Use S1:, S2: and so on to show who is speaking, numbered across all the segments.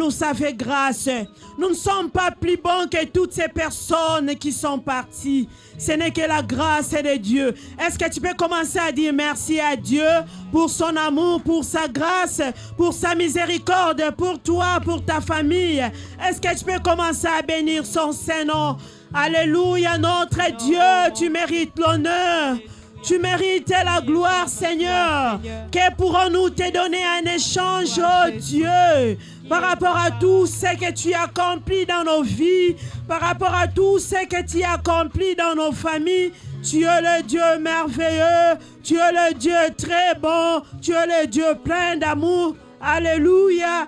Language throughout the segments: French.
S1: nous a fait grâce. Nous ne sommes pas plus bons que toutes ces personnes qui sont parties. Ce n'est que la grâce de Dieu. Est-ce que tu peux commencer à dire merci à Dieu pour son amour, pour sa grâce, pour sa miséricorde, pour toi, pour ta famille? Est-ce que tu peux commencer à bénir son Saint-Nom? Alléluia, notre Dieu, tu mérites l'honneur. Tu mérites la gloire, Seigneur. Que pourrons-nous te donner en échange, oh Dieu, par rapport à tout ce que tu as accompli dans nos vies, par rapport à tout ce que tu as accompli dans nos familles? Tu es le Dieu merveilleux, tu es le Dieu très bon, tu es le Dieu plein d'amour. Alléluia.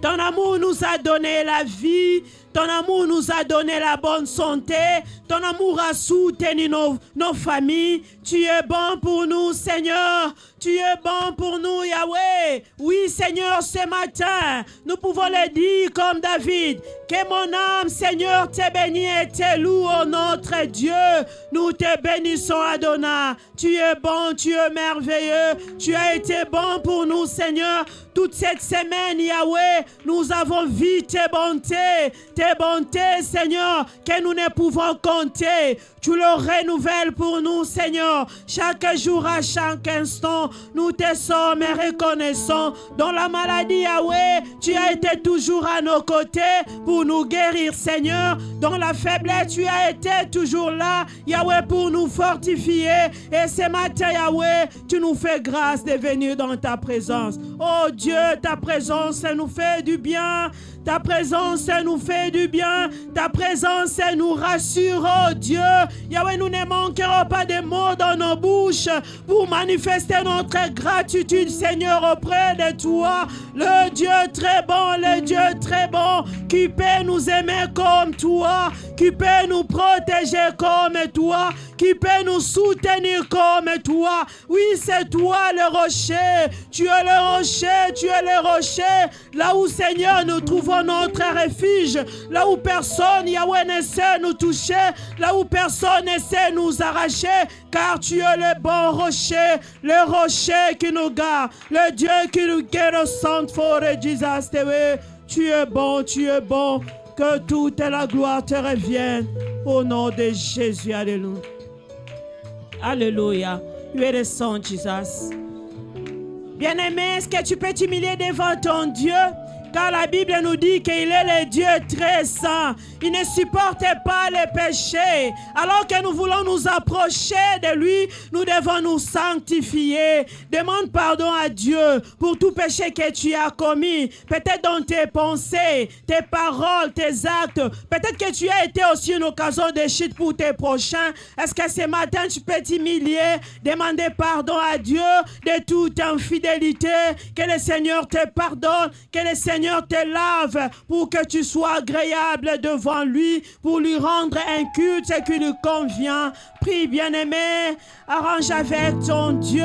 S1: Ton amour nous a donné la vie. Ton amour nous a donné la bonne santé. Ton amour a soutenu nos familles. Tu es bon pour nous, Seigneur. Tu es bon pour nous, Yahweh. Oui, Seigneur, ce matin, nous pouvons le dire comme David. Que mon âme, Seigneur, te bénisse et te loue, oh notre Dieu. Nous te bénissons, Adonai. Tu es bon, tu es merveilleux. Tu as été bon pour nous, Seigneur. Toute cette semaine, Yahweh, nous avons vu tes bontés, Seigneur, que nous ne pouvons compter. Tu le renouvelles pour nous, Seigneur. Chaque jour, à chaque instant, nous te sommes reconnaissants. Dans la maladie, Yahweh, tu as été toujours à nos côtés pour nous guérir, Seigneur. Dans la faiblesse, tu as été toujours là, Yahweh, pour nous fortifier. Et ce matin, Yahweh, tu nous fais grâce de venir dans ta présence. Oh Dieu, ta présence nous fait du bien. Ta présence nous fait du bien. Ta présence nous rassure, oh Dieu. Yahweh, nous ne manquerons pas de mots dans nos bouches pour manifester notre gratitude, Seigneur, auprès de toi. Le Dieu très bon, le Dieu très bon, qui peut nous aimer comme toi, qui peut nous protéger comme toi, qui peut nous soutenir comme toi. Oui, c'est toi le rocher. Tu es le rocher, tu es le rocher. Là où, Seigneur, nous trouvons notre refuge, là où personne, Yahweh, ne sait nous toucher, là où personne ne sait nous arracher, car tu es le bon rocher, le rocher qui nous garde, le Dieu qui nous guide, Saint for Jesus. Tu es bon, que toute la gloire te revienne au nom de Jésus. Alléluia. Alléluia. Tu es le Saint Jesus. Bien-aimé, est-ce que tu peux t'humilier devant ton Dieu? Car la Bible nous dit qu'il est le Dieu très saint. Il ne supporte pas les péchés. Alors que nous voulons nous approcher de lui, nous devons nous sanctifier. Demande pardon à Dieu pour tout péché que tu as commis. Peut-être dans tes pensées, tes paroles, tes actes. Peut-être que tu as été aussi une occasion de chute pour tes prochains. Est-ce que ce matin tu peux t'humilier, demander pardon à Dieu de toute infidélité? Que le Seigneur te pardonne, que le Seigneur te lave pour que tu sois agréable devant lui, pour lui rendre un culte qui lui convient. Prie, bien-aimé, arrange avec ton Dieu.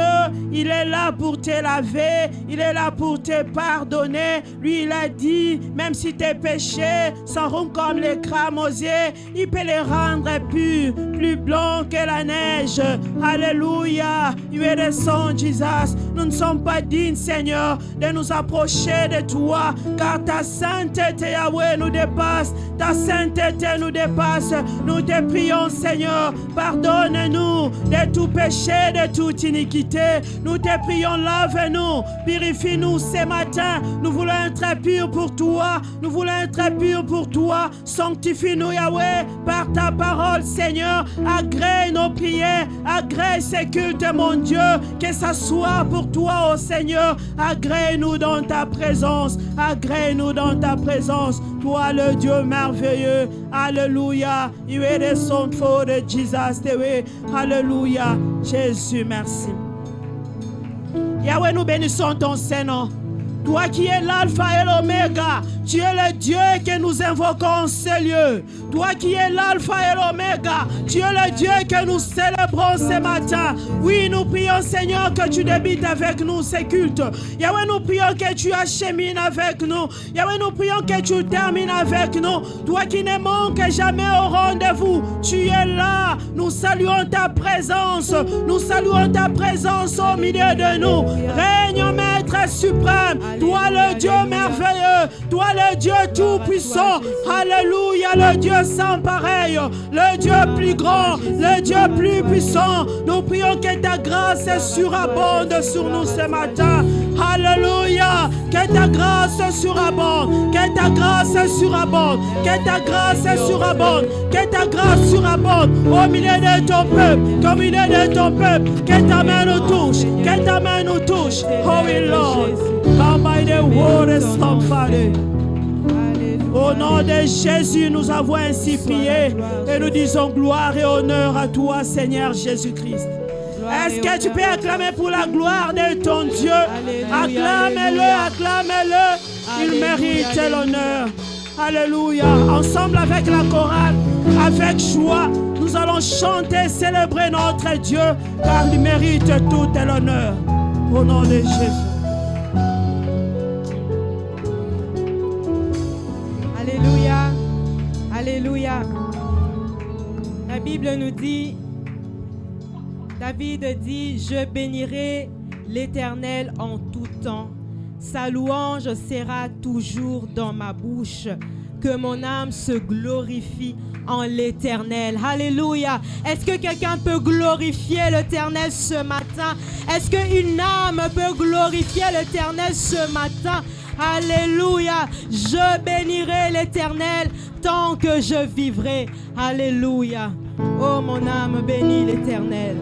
S1: Il est là pour te laver, il est là pour te pardonner. Lui, il a dit, même si tes péchés seront comme les cramosiers, il peut les rendre purs, plus blancs que la neige. Alléluia. Tu es le Saint Jesus. Nous ne sommes pas dignes, Seigneur, de nous approcher de toi, car ta sainteté, Yahweh, nous dépasse. Ta sainteté nous dépasse. Nous te prions, Seigneur, pardonne-nous de tout péché, de toute iniquité. Nous te prions, lave-nous, purifie-nous ce matin. Nous voulons être purs pour toi. Nous voulons être purs pour toi. Sanctifie-nous, Yahweh, par ta parole, Seigneur. Agrée nos prières, agrée ce culte, mon Dieu. Que ça soit pour toi, oh Seigneur. Agrée-nous dans ta présence. Agrée-nous dans ta présence. Toi, le Dieu merveilleux. Alléluia. You are the son for Jesus. Alléluia. Jésus, merci. Yahweh, nous bénissons ton Saint-Nom. Toi qui es l'alpha et l'oméga, tu es le Dieu que nous invoquons en ce lieu. Toi qui es l'alpha et l'oméga, tu es le Dieu que nous célébrons ce matin. Oui, nous prions, Seigneur, que tu débites avec nous ces cultes. Yahweh, nous prions que tu achemines avec nous. Yahweh, nous prions que tu termines avec nous. Toi qui ne manques jamais au rendez-vous, tu es là. Nous saluons ta présence. Nous saluons ta présence au milieu de nous. Règne, Maître très suprême, toi le Dieu merveilleux, toi le Dieu tout-puissant. Alléluia, le Dieu sans pareil, le Dieu plus grand, le Dieu plus puissant. Nous prions que ta grâce surabonde sur nous ce matin. Alléluia, que ta grâce surabonde, que ta grâce surabonde, que ta grâce surabonde, que ta grâce surabonde au milieu de ton peuple, au milieu de ton peuple, que ta main nous touche, que ta main nous touche. Oh oui, Lord, come by the word of Father. Au nom de Jésus, nous avons ainsi prié et nous disons gloire et honneur à toi, Seigneur Jésus-Christ. Est-ce que tu peux acclamer pour la gloire de ton Dieu? Acclame-le, acclame-le. Il mérite l'honneur. Alléluia. Ensemble avec la chorale, avec joie, nous allons chanter, célébrer notre Dieu, car il mérite tout l'honneur. Au nom de Jésus.
S2: Alléluia. Alléluia. La Bible nous dit, David dit, je bénirai l'Éternel en tout temps. Sa louange sera toujours dans ma bouche. Que mon âme se glorifie en l'Éternel. Alléluia. Est-ce que quelqu'un peut glorifier l'Éternel ce matin? Est-ce qu'une âme peut glorifier l'Éternel ce matin? Alléluia. Je bénirai l'Éternel tant que je vivrai. Alléluia. Oh, mon âme bénit l'Éternel.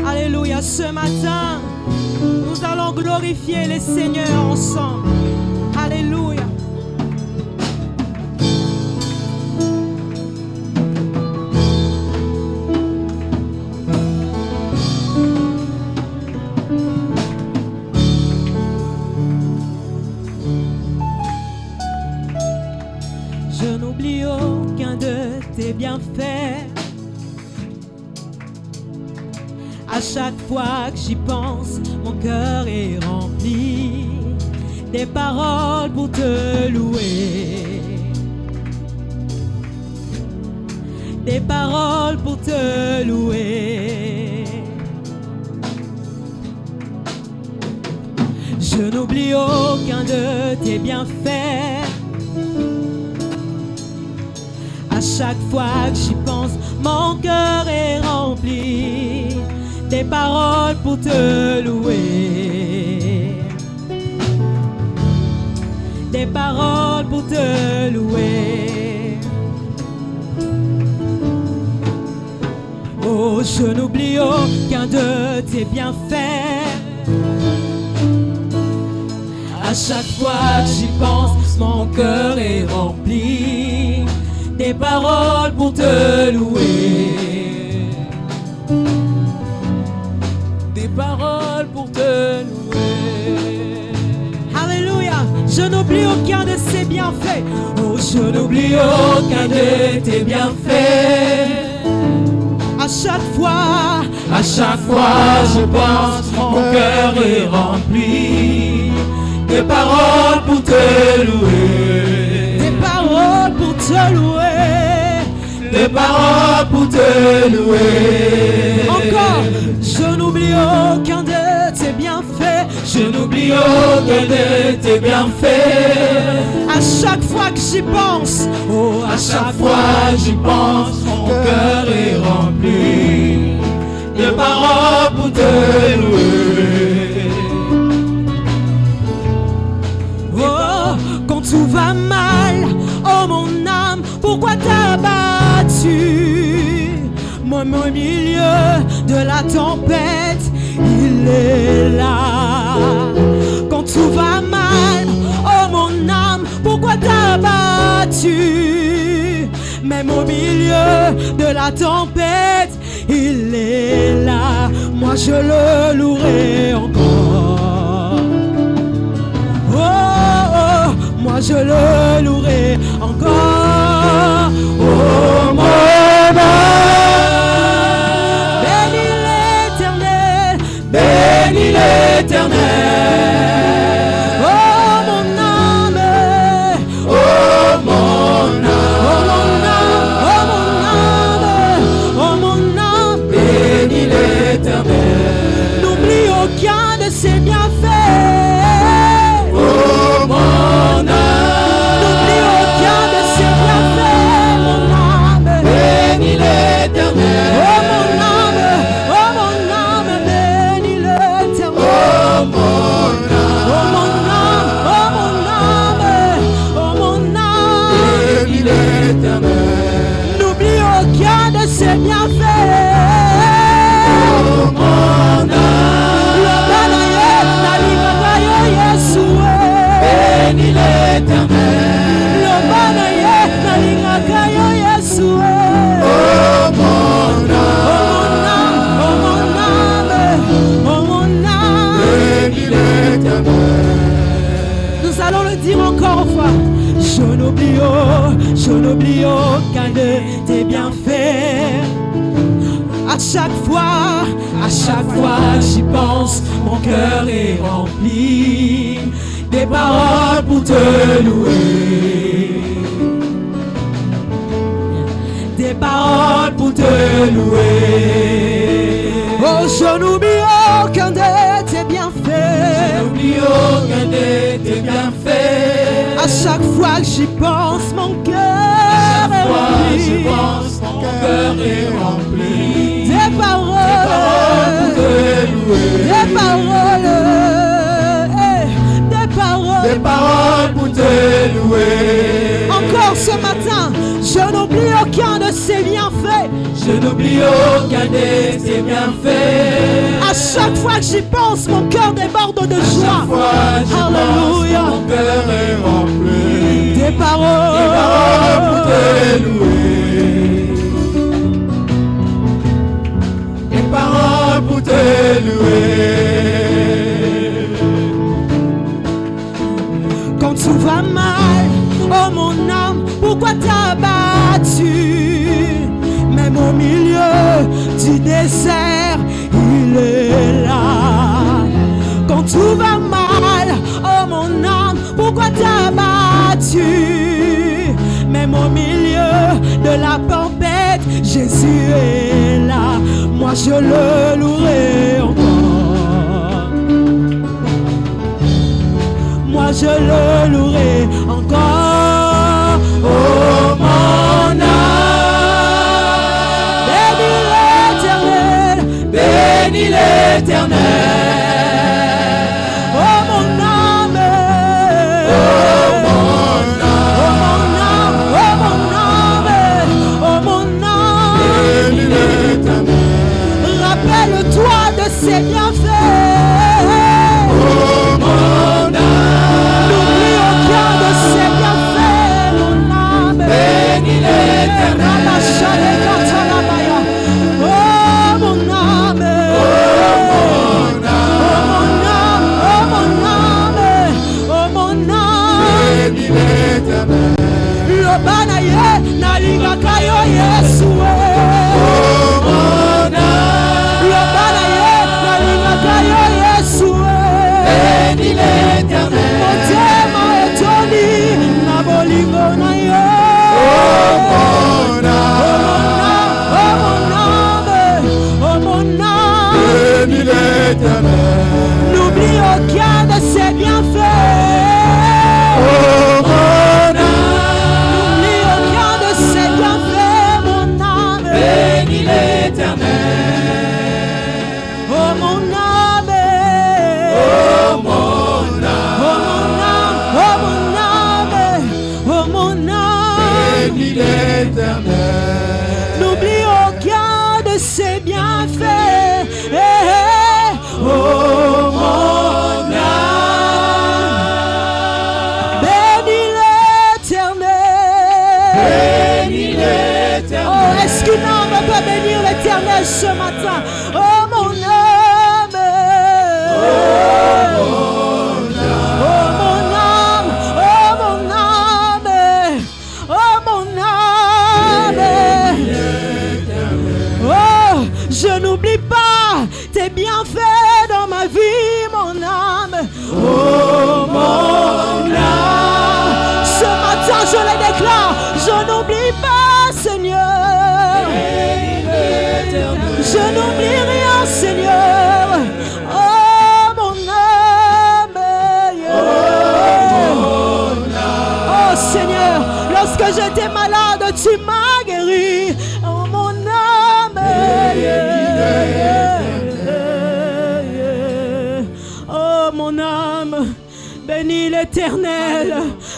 S2: Alléluia. Ce matin, nous allons glorifier le Seigneur ensemble. Alléluia. Je n'oublie aucun de tes bienfaits. À chaque fois que j'y pense, mon cœur est rempli des paroles pour te louer. Des paroles pour te louer. Je n'oublie aucun de tes bienfaits. À chaque fois que j'y pense, mon cœur est rempli des paroles pour te louer. Des paroles pour te louer. Oh, je n'oublie aucun de tes bienfaits. À chaque fois que j'y pense, mon cœur est rempli des paroles pour te louer. Des paroles pour te louer. Alléluia. Je n'oublie aucun de ses bienfaits. Oh, je n'oublie aucun de tes bienfaits. À chaque fois j'y pense, mon cœur est rempli des paroles pour te louer. Des paroles pour te louer. Des paroles pour te louer. Encore, je n'oublie aucun de tes bienfaits. Je n'oublie aucun de tes bienfaits. À chaque fois que j'y pense, oh, à chaque fois j'y pense, mon cœur est rempli de paroles pour te louer. Oh, quand tout va mal, oh mon âme, pourquoi t'as battu? Moi, au milieu de la tempête, il est là. Quand tout va mal, oh mon âme, pourquoi t'as battu? Même au milieu de la tempête, il est là. Moi je le louerai encore. Oh, oh, moi je le louerai encore. Oh mon âme, bénis l'Éternel, bénis l'Éternel. Oh mon âme, oh mon âme, oh mon âme, oh mon âme, bénis l'Éternel. N'oublie aucun l'éternel.
S1: Lobana ye nalingaka yo Yesu.
S2: Oh mon âme,
S1: Oh mon âme,
S2: bénis l'éternel.
S1: nous allons le dire encore une fois. Je n'oublie aucun de tes bienfaits. À chaque fois que j'y pense, mon cœur est rempli des paroles pour te louer. Des paroles pour te louer. Oh, je n'oublie aucun de tes bienfaits.
S2: Je n'oublie aucun de tes bienfaits.
S1: À chaque fois que j'y pense, mon cœur est rempli.
S2: Mon cœur est rempli.
S1: Des paroles
S2: pour te louer.
S1: Des paroles,
S2: Des paroles pour te louer.
S1: Encore ce matin, je n'oublie aucun de ses bienfaits.
S2: Je n'oublie aucun de tes bienfaits.
S1: À chaque fois que j'y pense, mon cœur déborde de joie. Alléluia.
S2: Mon cœur est rempli.
S1: Des paroles
S2: pour te louer. Des paroles pour te louer.
S1: Quand tout va mal, oh mon âme, pourquoi t'as battu? Même au milieu du désert, il est là. Quand tout va mal, oh mon âme, pourquoi t'as battu? Même au milieu de la tempête, Jésus est là. Moi je le louerai encore. Moi je le louerai encore.
S2: Oh mon âme, bénis l'éternel.
S1: Oh mon âme,
S2: Oh mon âme,
S1: oh mon âme,
S2: bénis l'éternel.
S1: rappelle-toi de ses bienfaits.
S2: Oh mon âme,
S1: N'oublie aucun de ses bienfaits, mon âme.
S2: bénis l'éternel.
S1: Oh mon âme, oh mon âme,
S2: Bénis l'éternel.
S1: lobana ye nalingaka yo Yesu.
S2: Oh mon âme,
S1: Lobana ye nalingaka yo Yesu.
S2: bénis l'éternel.
S1: Motema etoni na bolingo na yo.
S2: Oh mon âme,
S1: Oh mon âme,
S2: bénis l'éternel.
S1: n'oublie aucun de ses bienfaits.
S2: Oh mon âme,
S1: N'oublie aucun de ses bienfaits, mon âme.
S2: bénis l'éternel.
S1: Oh mon âme,
S2: Oh mon âme,
S1: oh mon âme,
S2: bénis l'éternel.
S1: n'oublie aucun de ses bienfaits. Oh mon âme, bénis l'éternel.
S2: Bénis l'éternel.
S1: Oh, est-ce qu'une âme peut bénir l'éternel ce matin? Oh mon âme, oh mon âme, oh mon âme, oh mon âme. Oh, je n'oublie pas tes bienfaits dans ma vie, mon âme. Oh mon âme, ce matin je les déclare, je n'oublie pas, Seigneur. Je n'oublie rien, Seigneur. Oh mon âme, oh Seigneur, lorsque j'étais malade, tu m'as guéri. Oh mon âme, oh mon âme, bénis l'Éternel.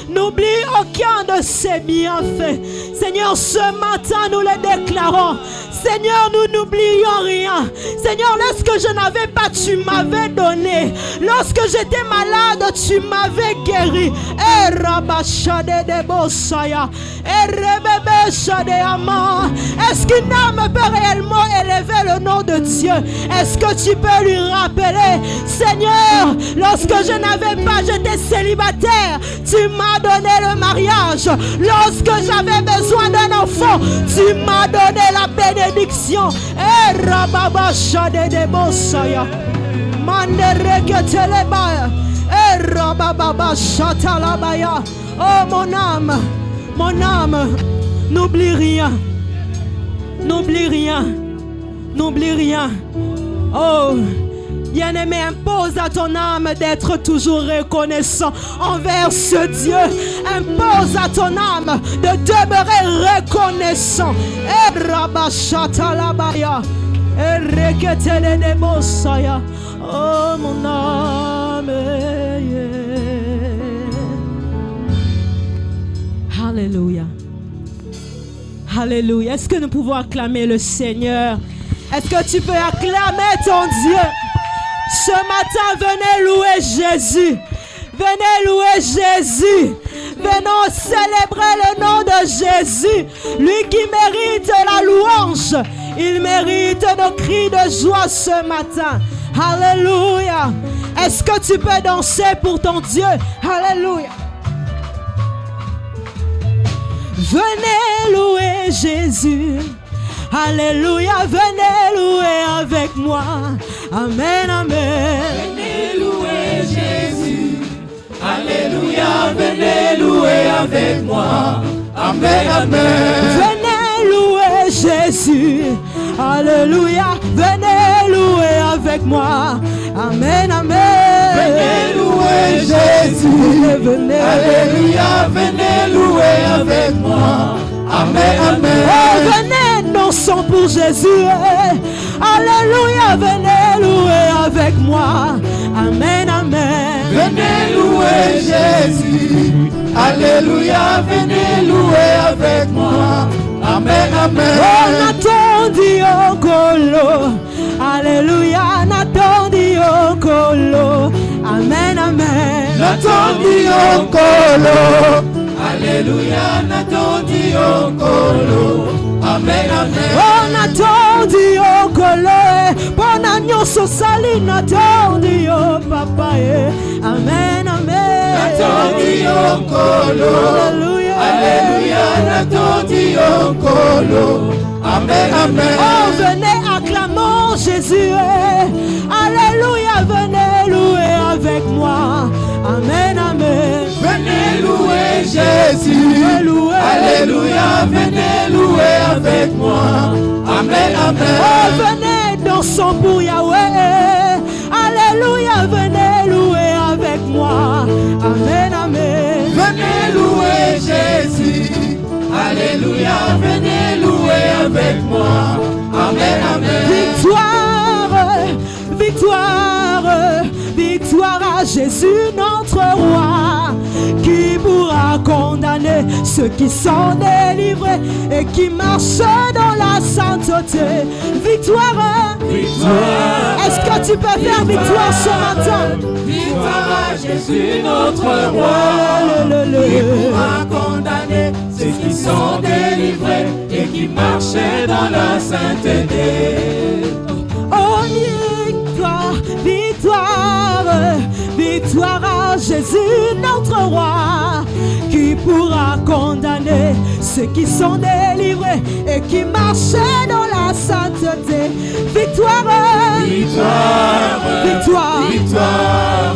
S1: N'oublie aucun de ses bienfaits. Seigneur, ce matin, nous les déclarons.
S2: Seigneur, nous n'oublions rien. Seigneur, lorsque je n'avais pas, tu m'avais donné. Lorsque j'étais malade, tu m'avais guéri. Est-ce qu'une âme peut réellement élever le nom de Dieu? Est-ce que tu peux lui rappeler, Seigneur, lorsque je n'avais pas, j'étais célibataire, tu m'as donné le mariage. Lorsque j'avais besoin d'un enfant, tu m'as donné la bénédiction. Oh mon âme, n'oublie rien, n'oublie rien, n'oublie rien. Oh, bien-aimé, impose à ton âme d'être toujours reconnaissant envers ce Dieu. Impose à ton âme de demeurer reconnaissant. Oh mon âme. Alléluia. Alléluia. Est-ce que nous pouvons acclamer le Seigneur? Est-ce que tu peux acclamer ton Dieu? Ce matin, venez louer Jésus. Venez louer Jésus. Venons célébrer le nom de Jésus. Lui qui mérite la louange. Il mérite nos cris de joie ce matin. Alléluia. Est-ce que tu peux danser pour ton Dieu? Alléluia. Venez louer Jésus. Alléluia, venez louer avec moi. Amen, amen.
S3: Venez louer Jésus. Alléluia, venez louer avec moi. Amen, amen.
S2: Venez louer Jésus. Alléluia, venez louer avec moi. Amen, amen.
S3: Venez louer Jésus.
S2: Venez.
S3: Alléluia, venez louer avec moi. Amen, amen.
S2: Oh, venez, dansons pour Jésus. Alléluia, venez louer avec moi. Amen, amen.
S3: Venez louer Jésus. Alléluia, venez louer avec moi. Amen, amen.
S2: Oh, n'attendis au colo. Alléluia, n'attendis au colo. Amen, amen.
S3: N'attendis au colo. Alléluia, n'attendis au colo. Amen, amen.
S2: Oh, n'attendis au colo. Bon agneau sali, n'attendis au papa. Amen, amen.
S3: N'attendis au colo.
S2: Alléluia.
S3: Alléluia, n'attendis au colo. Amen, amen.
S2: Oh, venez, acclamons Jésus. Alléluia, venez louer avec moi. Amen, amen.
S3: Venez louer Jésus. Alléluia, venez louer avec moi. Amen, amen.
S2: Oh, venez, dansons pour Yahweh. Alléluia, venez louer avec moi. Amen, amen.
S3: Venez louer Jésus. Alléluia, venez louer avec moi. Amen, amen.
S2: Victoire, victoire, victoire à Jésus notre roi, qui pourra condamner ceux qui sont délivrés et qui marchent dans la sainteté. Victoire,
S3: Victoire.
S2: est-ce que tu peux faire victoire ce matin?
S3: Victoire à Jésus notre roi, qui pourra condamner ceux qui sont délivrés et qui marchent dans la sainteté.
S2: Oh, victoire, victoire, victoire à Jésus notre roi, qui pourra condamner ceux qui sont délivrés et qui marchent dans la sainteté. Victoire,
S3: Victoire,
S2: victoire,
S3: victoire,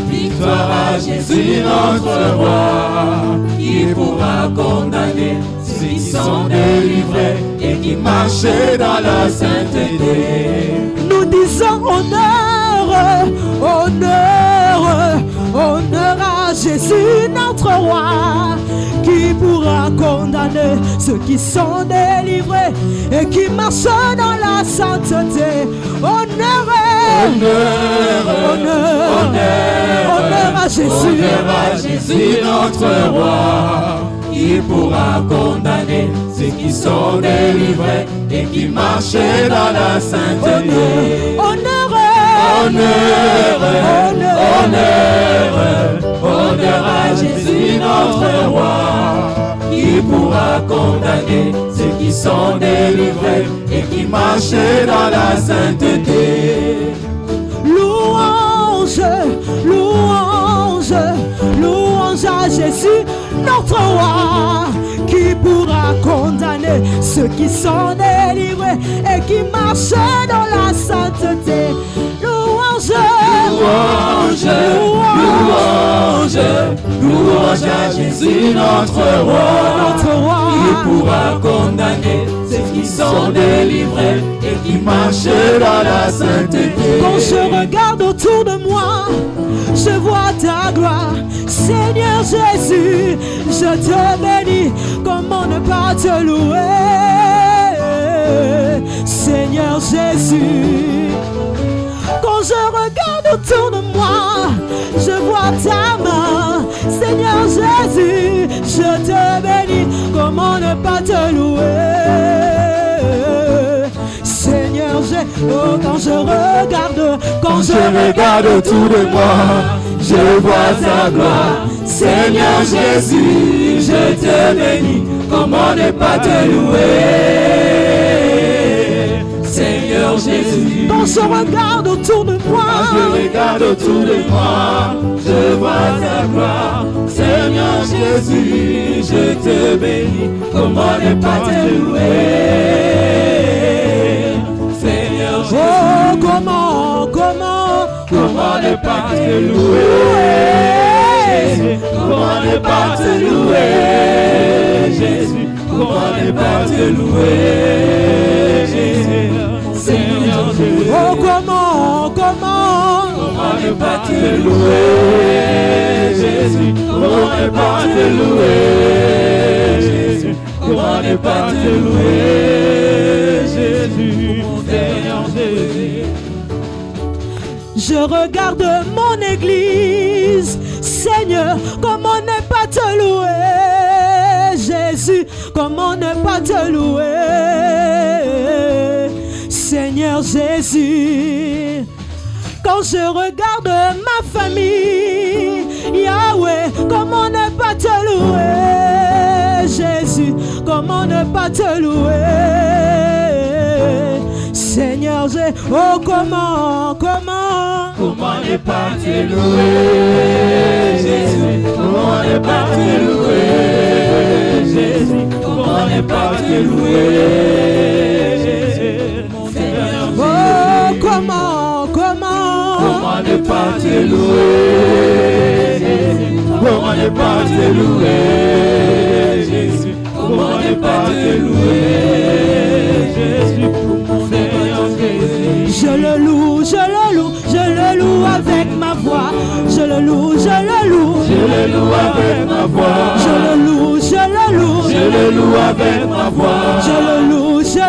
S3: victoire à Jésus notre roi, qui pourra condamner ceux qui sont délivrés et qui marchent dans la sainteté.
S2: nous disons honneur, honneur, honneur à Jésus notre roi, qui pourra condamner ceux qui sont délivrés et qui marchent dans la sainteté. Honneur,
S3: Honneur,
S2: honneur, honneur à Jésus.
S3: honneur à Jésus notre roi, Qui pourra condamner ceux qui sont délivrés et qui marchent dans la sainteté?
S2: Honneur
S3: à Jésus notre roi. Qui pourra condamner ceux qui sont délivrés et qui marchent dans la sainteté?
S2: Louange, louange, louange à Jésus notre roi. Qui pourra condamner ceux qui sont délivrés et qui marchent dans la sainteté? Louange,
S3: louange, louange, louange à Jésus notre roi. Qui pourra condamner ceux qui sont délivrés et qui marchent dans la sainteté?
S2: Quand je regarde autour de moi, je vois ta gloire. Seigneur Jésus, je te bénis. Comment ne pas te louer? Seigneur Jésus, quand je regarde autour de moi, je vois ta main. Seigneur Jésus, je te bénis. Comment ne pas te louer? Seigneur Jésus, oh, quand je regarde
S3: autour de moi, je vois ta gloire. Seigneur Jésus, je te bénis. Comment ne pas te louer? Seigneur Jésus,
S2: quand je regarde autour de moi,
S3: je vois ta gloire. Seigneur Jésus, je te bénis. Comment ne pas te louer? Seigneur Jésus,
S2: oh, comment
S3: ne pas te louer? Comment ne pas te louer? Jésus, comment ne pas te louer? Seigneur Jésus,
S2: oh, comment
S3: ne pas te louer? Jésus, comment ne pas te louer? Jésus, comment ne pas te louer? Jésus, Seigneur Jésus.
S2: Je regarde mon église, Seigneur, comment ne pas te louer? Jésus, comment ne pas te louer? Seigneur Jésus, quand je regarde ma famille, Yahweh, comment ne pas te louer? Jésus, comment ne pas te louer? Seigneur Jésus, oh, comment
S3: ne pas te louer? Jésus, comment ne pas te louer? Jésus, comment ne pas te louer? Jésus,
S2: oh, comment
S3: ne pas te louer? Jésus, comment ne pas te louer? Jésus, comment ne pas te louer? Jésus,
S2: je le loue, je le loue avec ma voix. Je le loue,
S3: je le loue avec ma voix.
S2: Je le loue, je
S3: le loue avec ma voix.
S2: Je le loue,
S3: je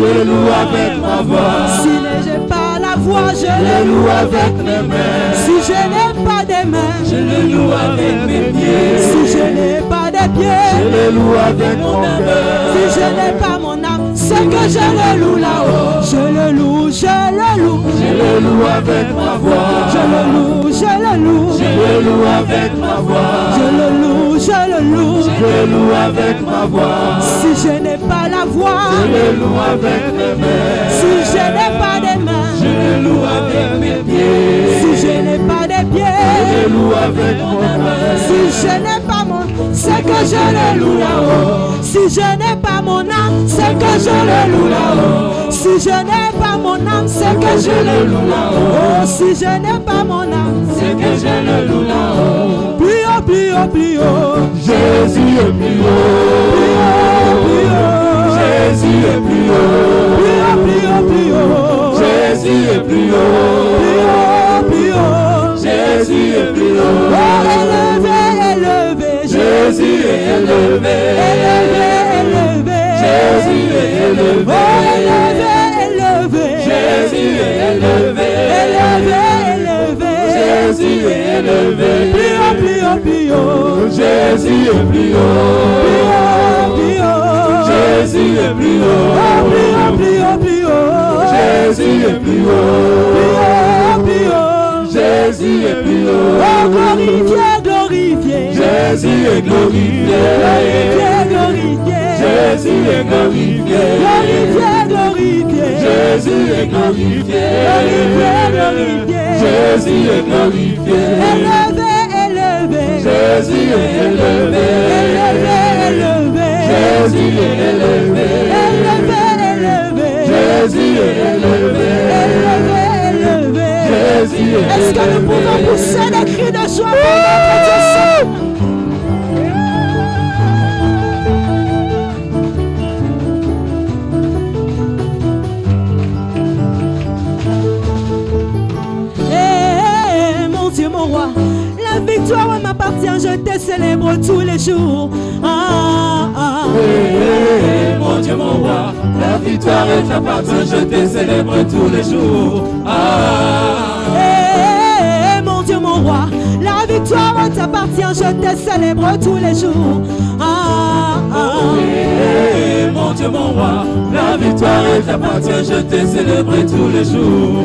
S3: le loue avec ma voix.
S2: Si je n'ai pas la voix, je
S3: le loue avec mes mains.
S2: Si je n'ai pas des mains,
S3: je le loue avec mes pieds.
S2: Si je n'ai pas des pieds,
S3: je le loue avec mon âme.
S2: Si je n'ai pas mon âme, c'est que je le loue là-haut. Je le loue, je le loue.
S3: Je le loue avec ma voix.
S2: Je le loue, je le loue.
S3: Je le loue avec ma voix.
S2: Je le loue, je le loue.
S3: Je le loue avec ma voix.
S2: Si je n'ai pas la voix,
S3: je le loue avec mes mains.
S2: Si je n'ai pas des mains,
S3: je le loue avec mes pieds.
S2: Si je n'ai pas des pieds,
S3: je le loue avec mon âme.
S2: Si je n'ai pas mon âme, c'est que je le loue là-haut. Si je n'ai pas mon âme, c'est que je le loue là-haut. Si je n'ai pas mon âme, c'est que je le loue là-haut. Oh, si je n'ai pas mon âme,
S3: c'est que je le loue là-haut.
S2: Plus haut, plus haut, plus haut.
S3: Jésus est plus haut.
S2: Plus haut, plus haut.
S3: Jésus est plus haut.
S2: Plus haut, plus haut, plus haut.
S3: Jésus est plus haut.
S2: Plus haut, plus haut.
S3: Jésus est plus haut.
S2: Oh, élevé, élevé.
S3: Jésus est élevé.
S2: Élevé, élevé.
S3: Jésus est élevé.
S2: Oh, élevé, élevé.
S3: Jésus est élevé.
S2: Élevé, élevé.
S3: Jésus est élevé.
S2: Plus haut, plus haut, plus haut.
S3: Jésus est plus haut.
S2: Plus haut.
S3: Jésus est plus haut.
S2: Plus haut, plus haut, plus haut.
S3: Jésus est plus haut.
S2: Plus haut, plus haut.
S3: Jésus est plus haut.
S2: Oh, glorifié, glorifié.
S3: Jésus est glorifié.
S2: Glorifié, glorifié.
S3: Jésus est glorifié.
S2: Glorifié, glorifié.
S3: Jésus est glorifié.
S2: Glorifié, glorifié.
S3: Jésus est glorifié.
S2: Élevé, élevé.
S3: Jésus est élevé.
S2: Élevé, élevé.
S3: Jésus est élevé.
S2: Élevé, élevé.
S3: Jésus est élevé.
S2: Élevé, élevé.
S3: Jésus est
S2: Est-ce que nous pouvons pousser des cris de joie pour notre Dieu saint? Mon Dieu, mon roi, la victoire m'appartient, je te célèbre tous les jours.
S3: Mon Dieu, mon roi, la victoire t'appartient, je te célèbre tous les jours.
S2: Mon Dieu, mon roi, la victoire t'appartient, je te célèbre tous les jours.
S3: Mon Dieu, mon roi, la victoire t'appartient, je te célèbre tous les jours.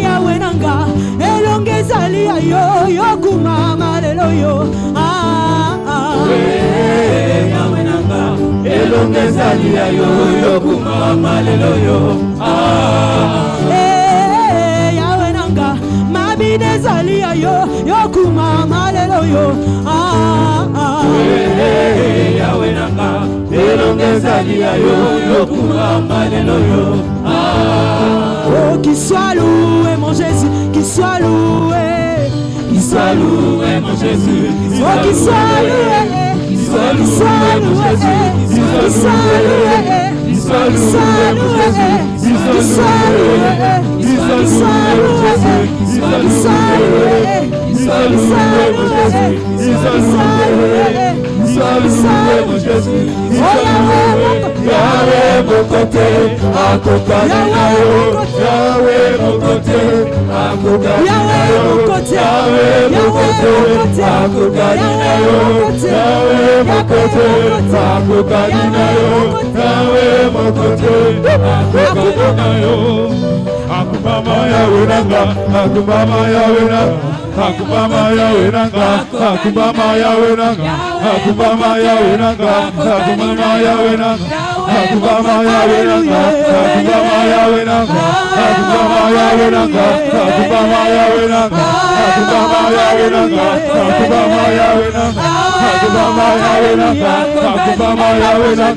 S2: Yahweh nanga, elongezali yo yo kumama lelo yo.
S3: Yahweh nanga, elongezali yo yo kumama lelo yo.
S2: Yahweh nanga, mabinezali yo yo kumama lelo yo.
S3: Yahweh nanga, elongezali yo yo kumama lelo yo.
S2: Oh, qu'il soit loué mon Jésus, qu'il soit loué,
S3: qu'il soit loué mon Jésus,
S2: oh qu'il soit loué,
S3: qu'il soit loué mon Jésus,
S2: qu'il soit loué,
S3: qu'il soit loué,
S2: qu'il soit loué, qu'il soit loué, qu'il soit loué, qu'il soit loué, qu'il soit loué mon Jésus.
S3: Yahweh mon côté, accompagne Yahweh mon côté, accompagne
S2: Yahweh mon côté,
S3: Yahweh mon côté, accompagne Yahweh mon côté, accompagne Yahweh mon côté, accompagne Akubama Yahweh nanga, akubama Yahweh nanga, akubama Yahweh nanga, akubama Yahweh nanga, akubama Yahweh nanga, akubama Yahweh nanga, akubama Yahweh nanga, akubama Yahweh nanga, akubama Yahweh nanga, akubama Yahweh nanga, akubama Yahweh nanga, akubama Yahweh nanga, akubama Yahweh nanga, akubama Yahweh nanga,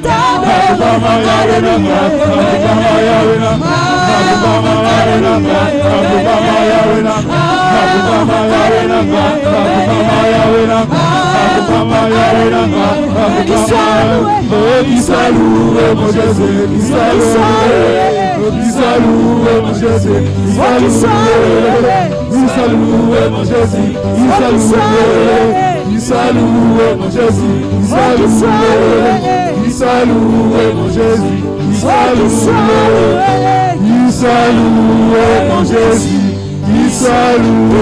S3: akubama Yahweh nanga, akubama Yahweh nanga. Akubama Yahweh nanga, akubama Yahweh nanga, akubama Yahweh nanga, akubama Yahweh nanga, akubama Yahweh nanga, qu'il soit loué mon Jésus, qu'il soit loué mon Jésus, qu'il soit loué mon Jésus, qu'il soit loué mon Jésus, qu'il soit loué mon Jésus, qu'il soit loué mon Jésus, qu'il soit loué mon Jésus, qu'il soit loué.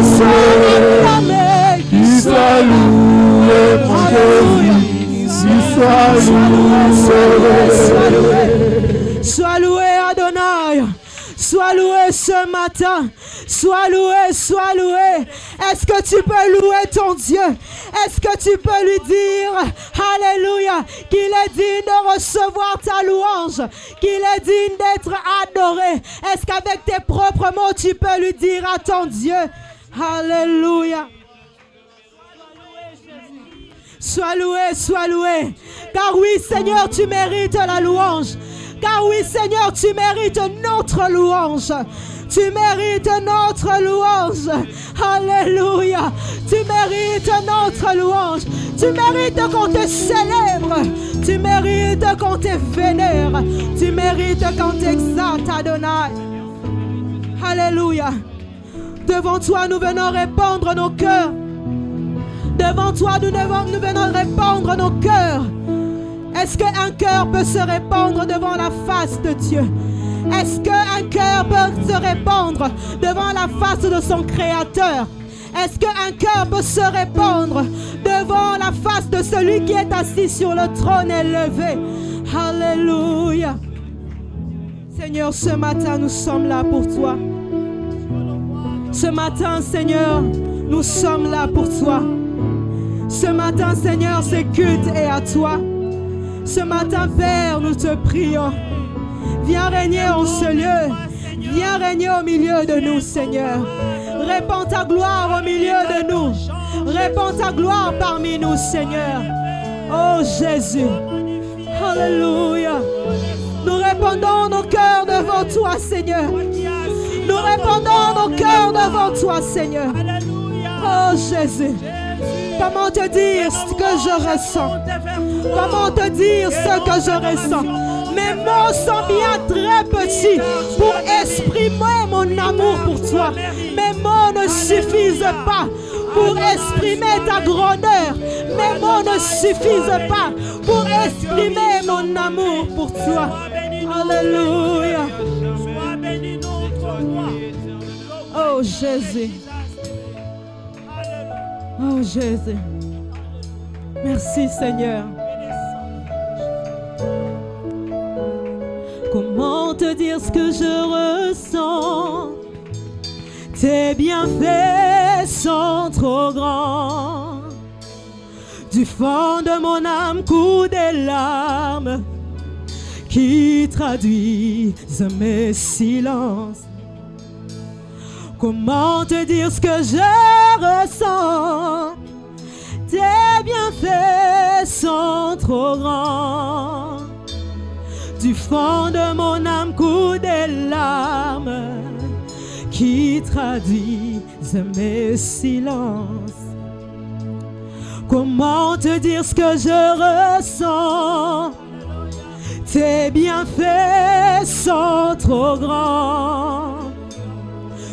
S2: Sois loué Adonai, sois loué ce matin, sois loué, sois loué. Est-ce que tu peux louer ton Dieu? Est-ce que tu peux lui dire, alléluia, qu'il est digne de recevoir ta louange, qu'il est digne d'être adoré? Est-ce qu'avec tes propres mots, tu peux lui dire à ton Dieu, alléluia? Sois loué, sois loué. Car oui, Seigneur, tu mérites la louange. Car oui, Seigneur, tu mérites notre louange. Tu mérites notre louange. Alléluia. Tu mérites notre louange. Tu mérites qu'on te célèbre. Tu mérites qu'on te vénère. Tu mérites qu'on t'exalte, Adonai. Alléluia. Devant toi, nous venons répandre nos cœurs. Devant toi, nous venons répandre nos cœurs. Est-ce qu'un cœur peut se répandre devant la face de Dieu? Est-ce qu'un cœur peut se répandre devant la face de son Créateur? Est-ce qu'un cœur peut se répandre devant la face de celui qui est assis sur le trône élevé? Alléluia. Seigneur, ce matin, nous sommes là pour toi. Ce matin, Seigneur, nous sommes là pour toi. Ce matin, Seigneur, ce culte est à toi. Ce matin, Père, nous te prions. Viens régner en ce lieu. Viens régner au milieu de nous, Seigneur. Répands ta gloire au milieu de nous. Répands ta gloire parmi nous, Seigneur. Oh Jésus. Alléluia. Nous répandons nos cœurs devant toi, Seigneur. Nous répandons nos cœurs devant toi, Seigneur. Oh Jésus. Comment te dire ce que je ressens? Comment te dire ce que je ressens? Mes mots sont bien très petits pour exprimer mon amour pour toi. Mes mots ne suffisent pas pour exprimer ta grandeur. Mes mots ne suffisent pas pour exprimer mon amour pour toi. Alléluia. Oh Jésus. Oh Jésus. Merci Seigneur. Comment te dire ce que je ressens? Tes bienfaits sont trop grands. Du fond de mon âme coulent des larmes qui traduisent mes silences. Comment te dire ce que je ressens? Tes bienfaits sont trop grands. Du fond de mon âme coulent des larmes qui traduisent mes silences. Comment te dire ce que je ressens? Tes bienfaits sont trop grands.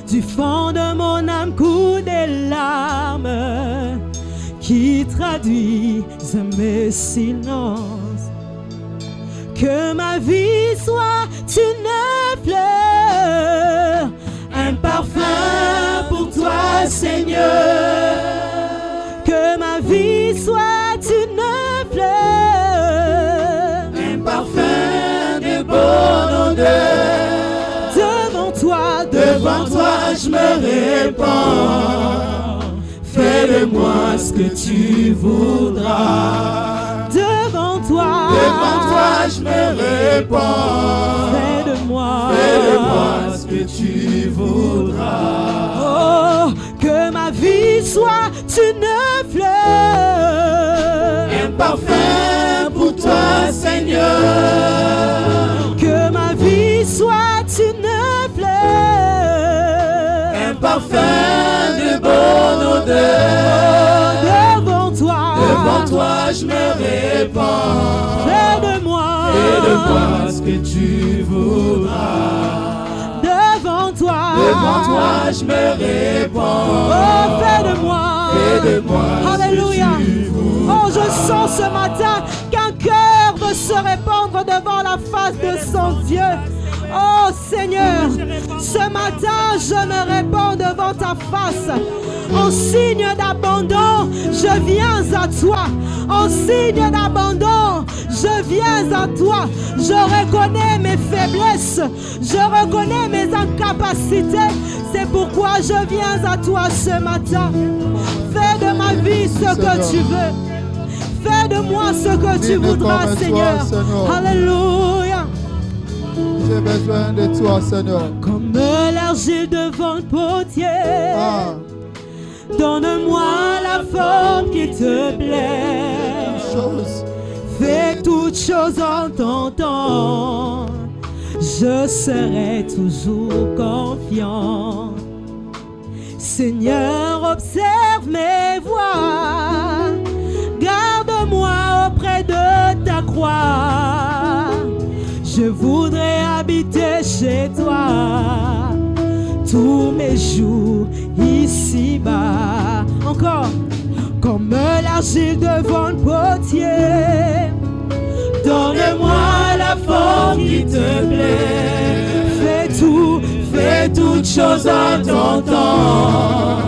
S2: Du fond de mon âme coulent des larmes qui traduisent mes silences. Que ma vie soit une fleur, un parfum pour toi, Seigneur. Que ma vie soit une fleur,
S3: un parfum de bonne odeur. Devant toi je me répands. Fais de moi ce que tu voudras.
S2: Devant toi
S3: je me répands.
S2: Fais de moi
S3: ce que tu voudras.
S2: Oh, que ma vie soit une fleur,
S3: un parfum pour toi, Seigneur.
S2: Que ma vie soit une fleur,
S3: un parfum de bonne odeur.
S2: Devant toi
S3: je me répands.
S2: Fais de moi
S3: ce que tu voudras.
S2: Devant toi
S3: je me répands.
S2: Oh, fais de moi Alléluia.
S3: Ce que tu voudras.
S2: Oh, je sens ce matin qu'un cœur veut se répandre devant la face de son Dieu. Oh Seigneur, ce matin je me répands devant ta face. En signe d'abandon, je viens à toi. En signe d'abandon, je viens à toi. Je reconnais mes faiblesses, je reconnais mes incapacités. C'est pourquoi je viens à toi ce matin. Fais de ma vie ce que tu veux. Fais de moi ce que tu voudras, Seigneur. Alléluia.
S4: J'ai besoin de toi, Seigneur.
S2: Comme l'argile devant le potier. Donne-moi la forme qui te plaît. Fais toutes choses en ton temps. Je serai toujours confiant. Seigneur, observe mes voies. Garde-moi auprès de ta croix. Je voudrais habiter chez toi tous mes jours ici-bas. Encore. Comme l'argile devant le potier. Donne-moi la forme qui te plaît. Fais toutes choses en ton temps.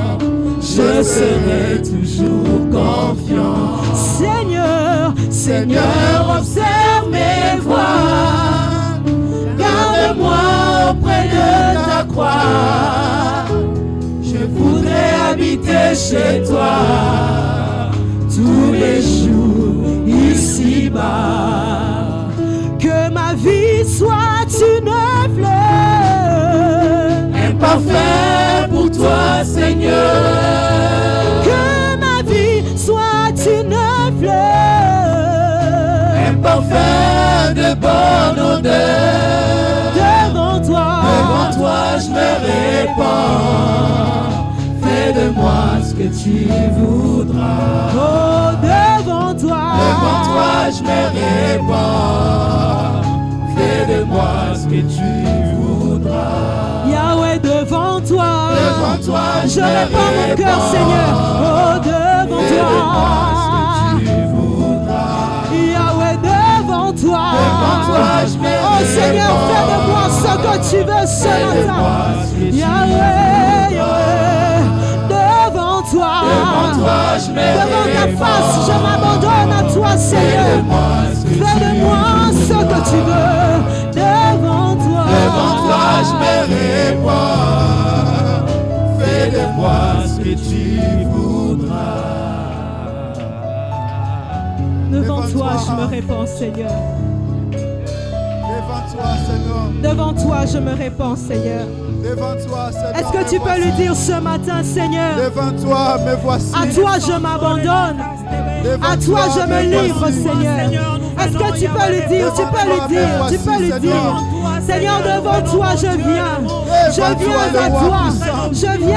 S3: je serai toujours confiant.
S2: Seigneur,
S3: Seigneur, observe mes voies, garde-moi auprès de ta croix. Je voudrais habiter chez toi tous les jours ici-bas.
S2: que ma vie soit une fleur
S3: Imparfait pour toi, Seigneur.
S2: que ma vie soit une fleur
S3: Imparfait de bonne odeur.
S2: devant toi
S3: je me répands. Fais de moi ce que tu voudras.
S2: oh devant toi
S3: je me répands. Fais de moi ce que tu voudras.
S2: Yahweh devant toi je répands mon cœur Seigneur oh devant toi Yahweh devant toi
S3: je me
S2: oh Seigneur fais de moi ce que tu veux ce matin Yahweh devant toi devant ta face je m'abandonne à toi Seigneur fais de moi ce que tu veux devant toi
S3: je me répands. Fais de moi ce que tu voudras.
S2: devant toi je me répands Seigneur
S4: Devant toi, Seigneur.
S2: devant toi je me répands Seigneur
S4: Devant toi, Seigneur.
S2: est-ce que tu peux lui dire ce matin Seigneur
S4: Devant toi, me voici.
S2: à toi je m'abandonne
S4: Devant
S2: à toi je me livre
S4: voici.
S2: Seigneur est-ce que tu peux lui dire tu peux lui dire Seigneur devant toi je viens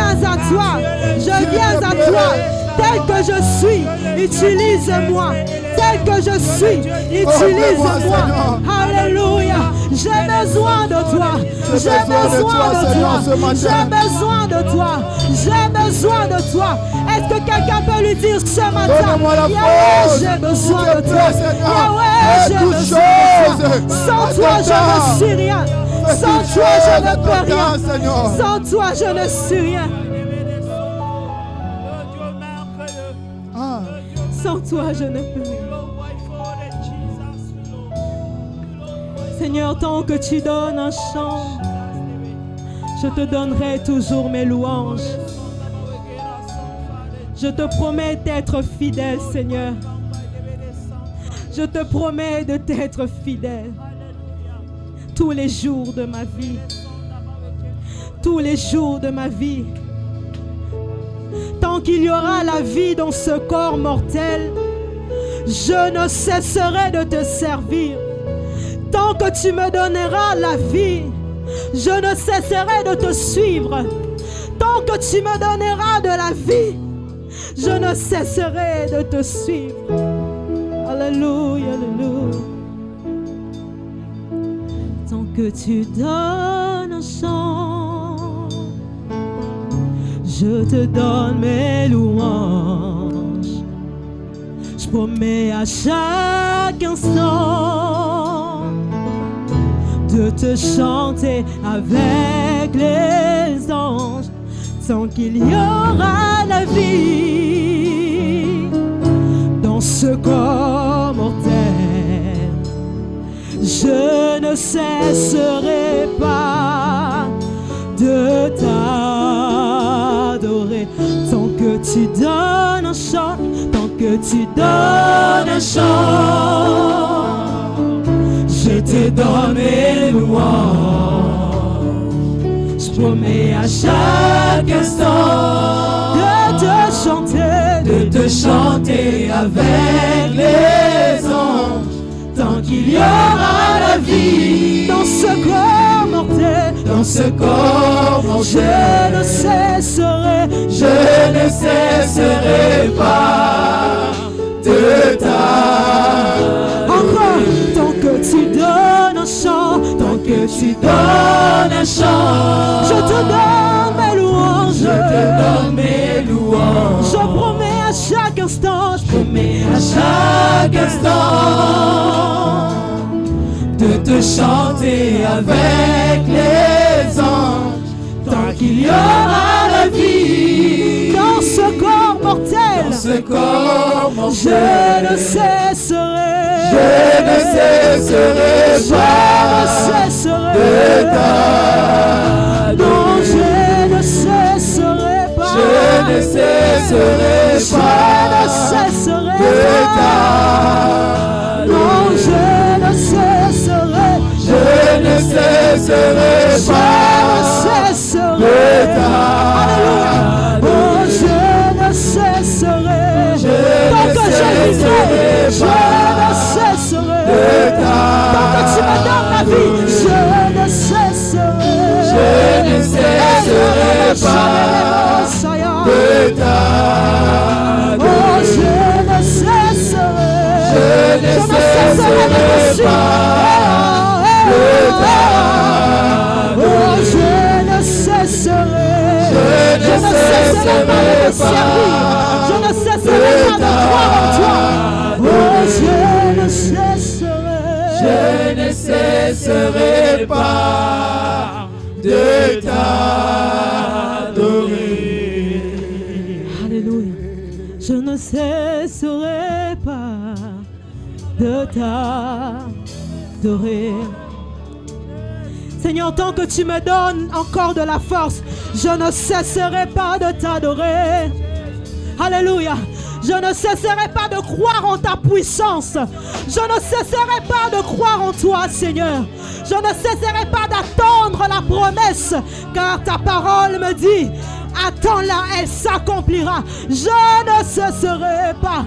S2: à toi je viens à toi tel que je suis utilise-moi tel que je suis utilise-moi alléluia j'ai besoin de toi est-ce que quelqu'un peut lui dire ce matin Yahweh j'ai besoin de toi Yahweh j'ai besoin de toi sans toi je ne suis rien sans toi je ne peux rien sans toi je ne suis rien sans toi je ne peux rien Seigneur, tant que tu donnes un chant, je te donnerai toujours mes louanges. Je te promets d'être fidèle, Seigneur. Je te promets de t'être fidèle tous les jours de ma vie. Tous les jours de ma vie. Tant qu'il y aura la vie dans ce corps mortel, je ne cesserai de te servir. Tant que tu me donneras la vie, je ne cesserai de te suivre. Tant que tu me donneras de la vie, je ne cesserai de te suivre. Alléluia, alléluia. Tant que tu donnes un chant, je te donne mes louanges. Je promets à chaque instant de te chanter avec les anges. Tant qu'il y aura la vie dans ce corps mortel, je ne cesserai pas de t'adorer. Tant que tu donnes un chant, tant que tu donnes un chant, je te donne mes louanges. Je promets à chaque instant de te chanter avec les anges. Tant qu'il y aura la vie dans ce corps mortel, je ne cesserai pas de t'adorer. Encore, tant que tu donnes un chant, tant que tu donnes un chant, je te donne mes louanges, je promets à chaque instant, de te chanter avec les anges. Tant qu'il y aura la vie dans ce mortel.
S3: dans ce corps mortel.
S2: Je ne cesserai.
S3: Je ne cesserai pas
S2: Non, je ne cesserai pas.
S3: Je ne cesserai pas
S2: Non, je ne cesserai.
S3: Je ne cesserai
S2: Alléluia. Oh, je ne cesserai. Tant que je vivrai, je ne cesserai. Tant que tu me donnes ma vie, je ne cesserai.
S3: Je ne cesserai pas de t'adorer.
S2: Oh, je ne cesserai.
S3: Je ne cesserai pas de t'adorer.
S2: Oh, je ne cesserai.
S3: Je ne cesserai
S2: pas de te servir. Je ne cesserai pas de croire en toi. Oh, je ne cesserai.
S3: Je ne cesserai pas de t'adorer.
S2: Alléluia. Je ne cesserai pas de t'adorer. Seigneur, tant que tu me donnes encore de la force, je ne cesserai pas de t'adorer. Alléluia. Je ne cesserai pas de croire en ta puissance. Je ne cesserai pas de croire en toi, Seigneur. Je ne cesserai pas d'attendre la promesse, car ta parole me dit, attends-la, elle s'accomplira. Je ne cesserai pas.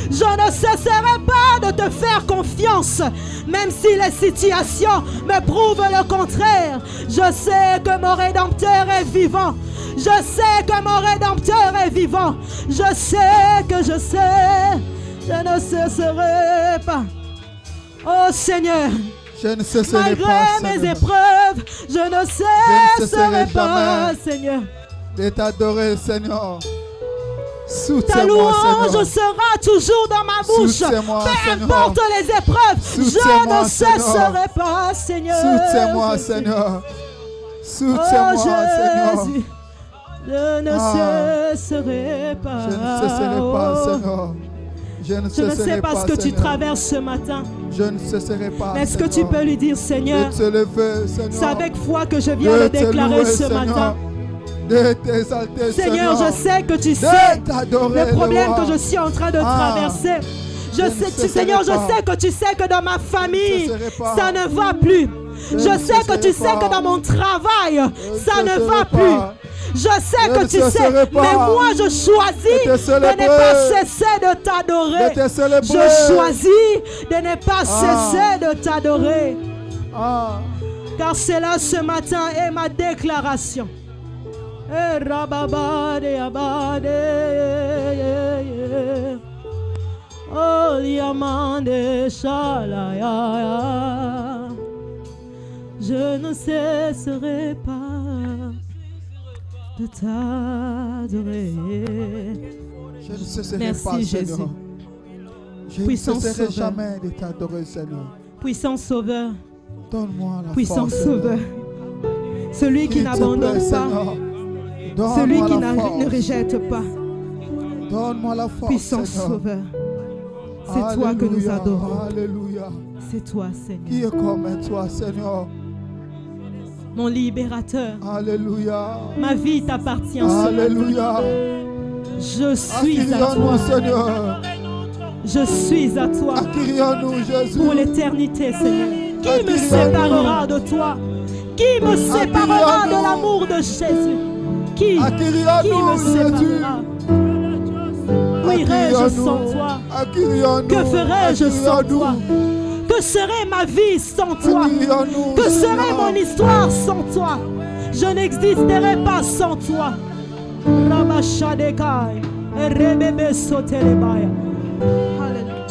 S2: Je ne cesserai pas de te faire confiance, même si les situations me prouvent le contraire. Je sais que mon Rédempteur est vivant. Je sais que mon Rédempteur est vivant. Je sais que je sais. Je ne cesserai pas. Oh Seigneur,
S4: Je ne cesserai
S2: malgré
S4: pas,
S2: mes
S4: Seigneur,
S2: épreuves, je ne cesserai pas,
S4: jamais
S2: Seigneur.
S4: de t'adorer, Seigneur.
S2: Ta
S4: Soutiens-moi,
S2: louange
S4: Seigneur.
S2: sera toujours dans ma bouche.
S4: Soutiens-moi,
S2: Peu
S4: Seigneur.
S2: importe les épreuves, je
S4: Soutiens-moi,
S2: ne cesserai pas, Seigneur.
S4: Soutiens-moi, Seigneur.
S2: Oh
S4: Soutiens-moi, Seigneur.
S2: Jésus, je ne cesserai pas.
S4: Je ne cesserai pas, Seigneur. Je ne
S2: Je ne
S4: cesserai
S2: sais pas ce que tu
S4: Seigneur.
S2: traverses ce matin.
S4: Je ne cesserai pas,
S2: Mais est-ce que tu
S4: Seigneur,
S2: peux lui dire, Seigneur,
S4: de te lever, Seigneur.
S2: c'est avec foi que je viens
S4: de
S2: le
S4: te
S2: déclarer
S4: louer,
S2: ce
S4: Seigneur.
S2: matin.
S4: De t'exalter,
S2: Seigneur, je sais que tu sais
S4: de t'adorer,
S2: le problème
S4: roi.
S2: que je suis en train de traverser.
S4: Je ne cesserai
S2: Seigneur, je
S4: pas.
S2: sais que tu sais que dans ma famille,
S4: cesserai pas.
S2: ça ne va plus.
S4: Je
S2: Je
S4: ne
S2: sais que tu
S4: cesserai
S2: sais
S4: pas.
S2: que dans mon travail, ça ne va
S4: cesserai
S2: plus.
S4: pas.
S2: Je sais
S4: Je
S2: que
S4: ne
S2: tu sais,
S4: cesserai pas.
S2: mais moi je choisis
S4: de te
S2: de
S4: célébrer.
S2: ne pas cesser de t'adorer.
S4: De te célébrer.
S2: Je choisis de ne pas cesser de t'adorer.
S4: Ah.
S2: Car c'est là ce matin est ma déclaration. Eh, rababade, abade, oh, liamande, shalaya. Je ne cesserai pas de t'adorer.
S4: Je ne cesserai
S2: Merci,
S4: pas,
S2: Jésus.
S4: Seigneur. Je
S2: Puissant
S4: ne cesserai
S2: Sauveur.
S4: jamais de t'adorer, Seigneur.
S2: Puissant Sauveur,
S4: Donne-moi la
S2: puissant
S4: force,
S2: Sauveur, celui qui
S4: S'il te
S2: n'abandonne
S4: plaît,
S2: pas,
S4: Seigneur. Donne-moi
S2: celui qui
S4: la force.
S2: ne rejette pas.
S4: Donne-moi la force,
S2: Puissant
S4: Seigneur.
S2: Sauveur, c'est toi que nous
S4: Alléluia,
S2: adorons.
S4: Alléluia.
S2: C'est toi,
S4: Qui
S2: Seigneur,
S4: est comme toi, Seigneur?
S2: mon libérateur.
S4: Alléluia.
S2: Ma vie t'appartient ce matin.
S4: Alléluia.
S2: Je suis à
S4: Accueillons-nous,
S2: toi.
S4: Seigneur.
S2: Je suis à toi
S4: Accueillons-nous, Jésus.
S2: pour l'éternité, Seigneur. Qui me
S4: Accueillons-nous.
S2: séparera de toi? Qui me séparera de
S4: Accueillons-nous.
S2: l'amour de Jésus? Qui me
S4: Accueillons-nous, Jésus.
S2: séparera? Où irai-je sans toi?
S4: Accueillons-nous.
S2: Que ferais-je sans
S4: Accueillons-nous.
S2: toi? Que serait ma vie sans toi?
S4: Accueillons-nous,
S2: Que serait
S4: Seigneur.
S2: mon histoire sans toi? Je n'existerai pas sans toi. Rabashadekai, Rebebe Sotelebaya. Alléluia.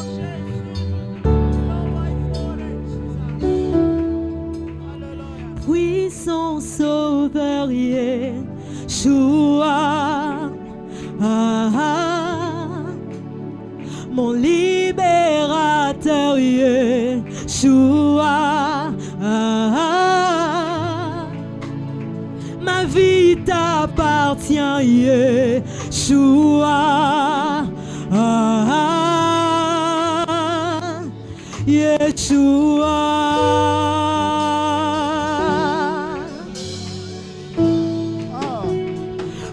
S2: Puissant Sauveur, Yeshua, mon libérateur, Yeshua, ma vie t'appartient, t'appartient, Yeshua. Yeshua.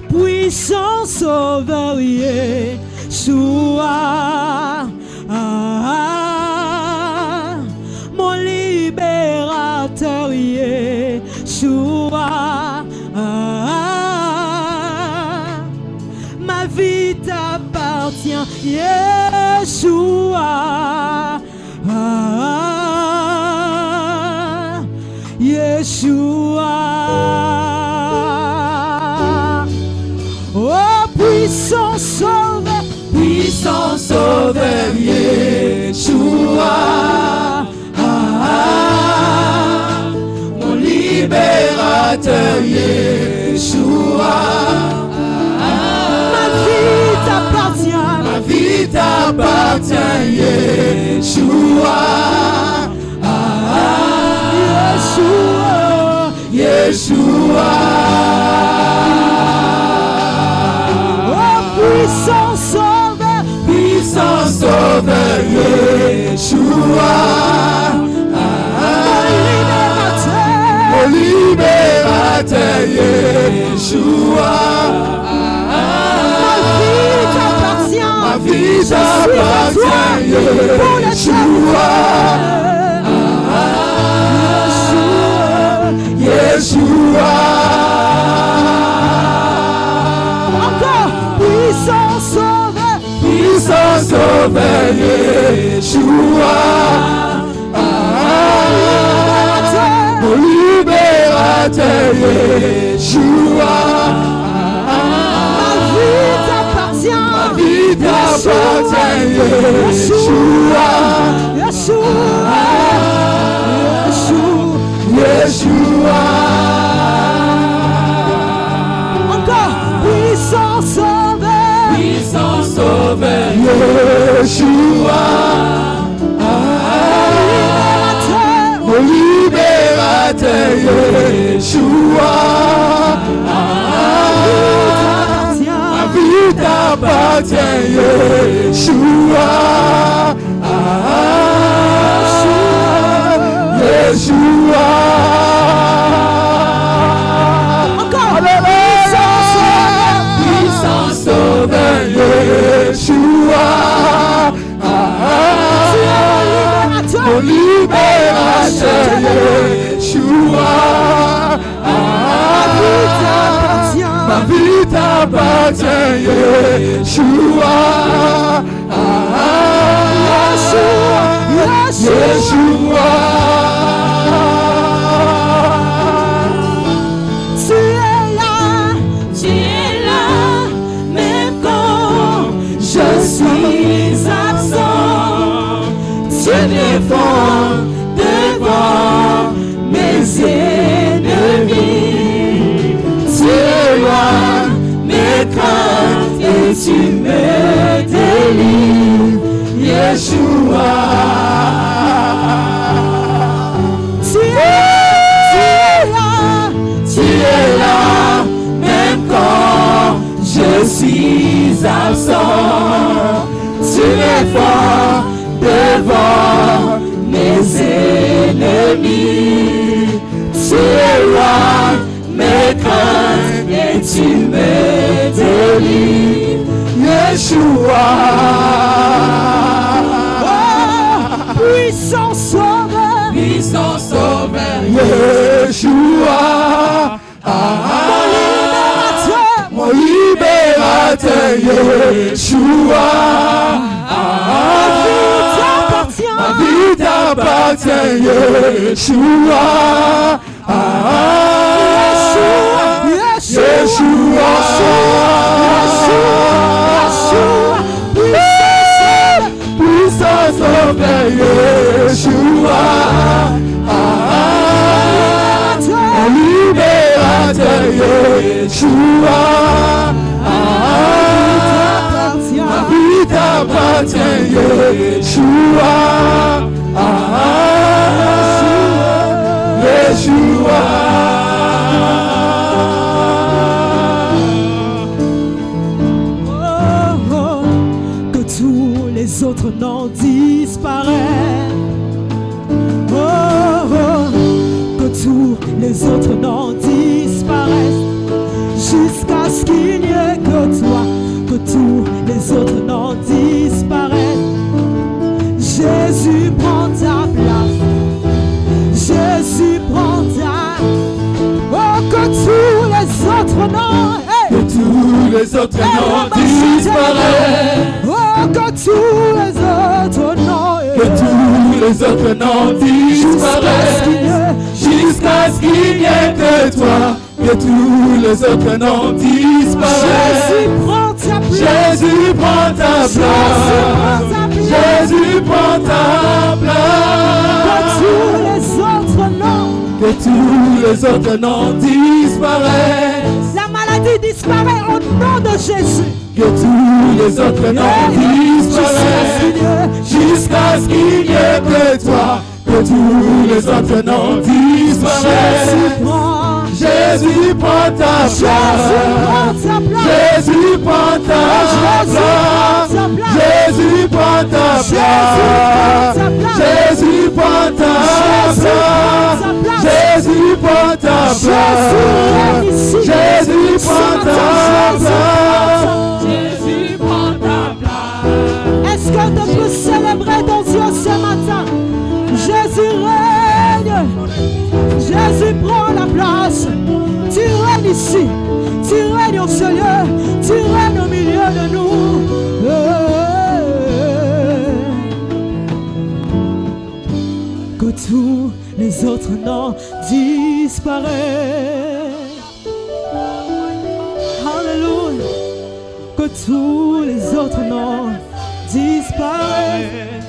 S2: Puissant sauveur, Yeshua. Mon libérateur, Yeshua. Ma vie t'appartient, Yeshua. Yeshua. Oh, puissant sauveur,
S3: Yeshua. Mon libérateur, Yeshua.
S2: ma vie t'appartient,
S3: Yeshua. Yeshua.
S2: Oh, puissant sauveur,
S3: Yeshua.
S2: mon
S3: libérateur, Yeshua.
S2: ma vie t'appartient,
S3: Yeshua. Yeshua.
S2: encore puissant sauveur,
S3: Yeshua. Mon libérateur, Yeshua.
S2: ma vie t'appartient,
S3: Yeshua.
S2: Yeshua.
S3: Yeshua.
S2: Encore puissant sauveur,
S3: Yeshua. Mon libérateur, Yeshua. Ma vie t'appartient, Yeshua. Yeshua.
S2: encore
S3: Puissant sauveur, Yeshua. Mon libérateur, Yeshua. Ma vie t'appartient, Yeshua. Yeshua.
S2: Tu es là, même quand je suis absent. Tu défends devant mes ennemis. Tu éloignes mes craintes et tu me délivres, Yeshua. Tu es là, même quand je suis absent. Tu es fort devant mes ennemis. Tu éloignes mes craintes et tu me délivres, Yeshua. Oh, puissant sauveur,
S3: Yeshua. Mon libérateur, Yeshua. Ma vie t'appartient, Yeshua. Yeshua. Puissant sauveur, Yeshua. Mon libérateur, Yeshua. Ma vie t'appartient, Yeshua. Yeshua.
S2: autres noms disparaissent. Oh, oh, que tous les autres noms disparaissent, jusqu'à ce qu'il n'y ait que toi, que tous les autres noms disparaissent. Jésus prend ta place, Jésus prend ta... Oh, que tous les autres noms, hey,
S3: que tous les autres noms disparaissent.
S2: oh, que tous les autres noms, hey,
S3: Que tous les autres noms disparaissent. Jusqu'à ce qu'il n'y ait que toi. Que tous les autres noms disparaissent.
S2: Jésus prend ta place,
S3: Jésus prend ta place. Jésus prend ta place.
S2: que tous les autres noms,
S3: Que tous les autres noms disparaissent.
S2: la maladie disparaît au nom de Jésus.
S3: Que tous les autres noms disparaissent. Jusqu'à ce qu'il n'y ait que toi. Que tous les autres noms disparaissent. Jésus prend ta place. Jésus prend ta place. Jésus prend ta place. Jésus prend ta place. Jésus prend ta place. Jésus prend ta place. Jésus prend ta place.
S2: Est-ce que tu peux célébrer ton Dieu ce matin? Jésus règne. Jésus prend la place. Tu règnes ici. Tu règnes au Seigneur. Tu règnes au milieu de nous. Que tous les autres noms disparaissent. Alléluia. Que tous les autres noms disparaissent.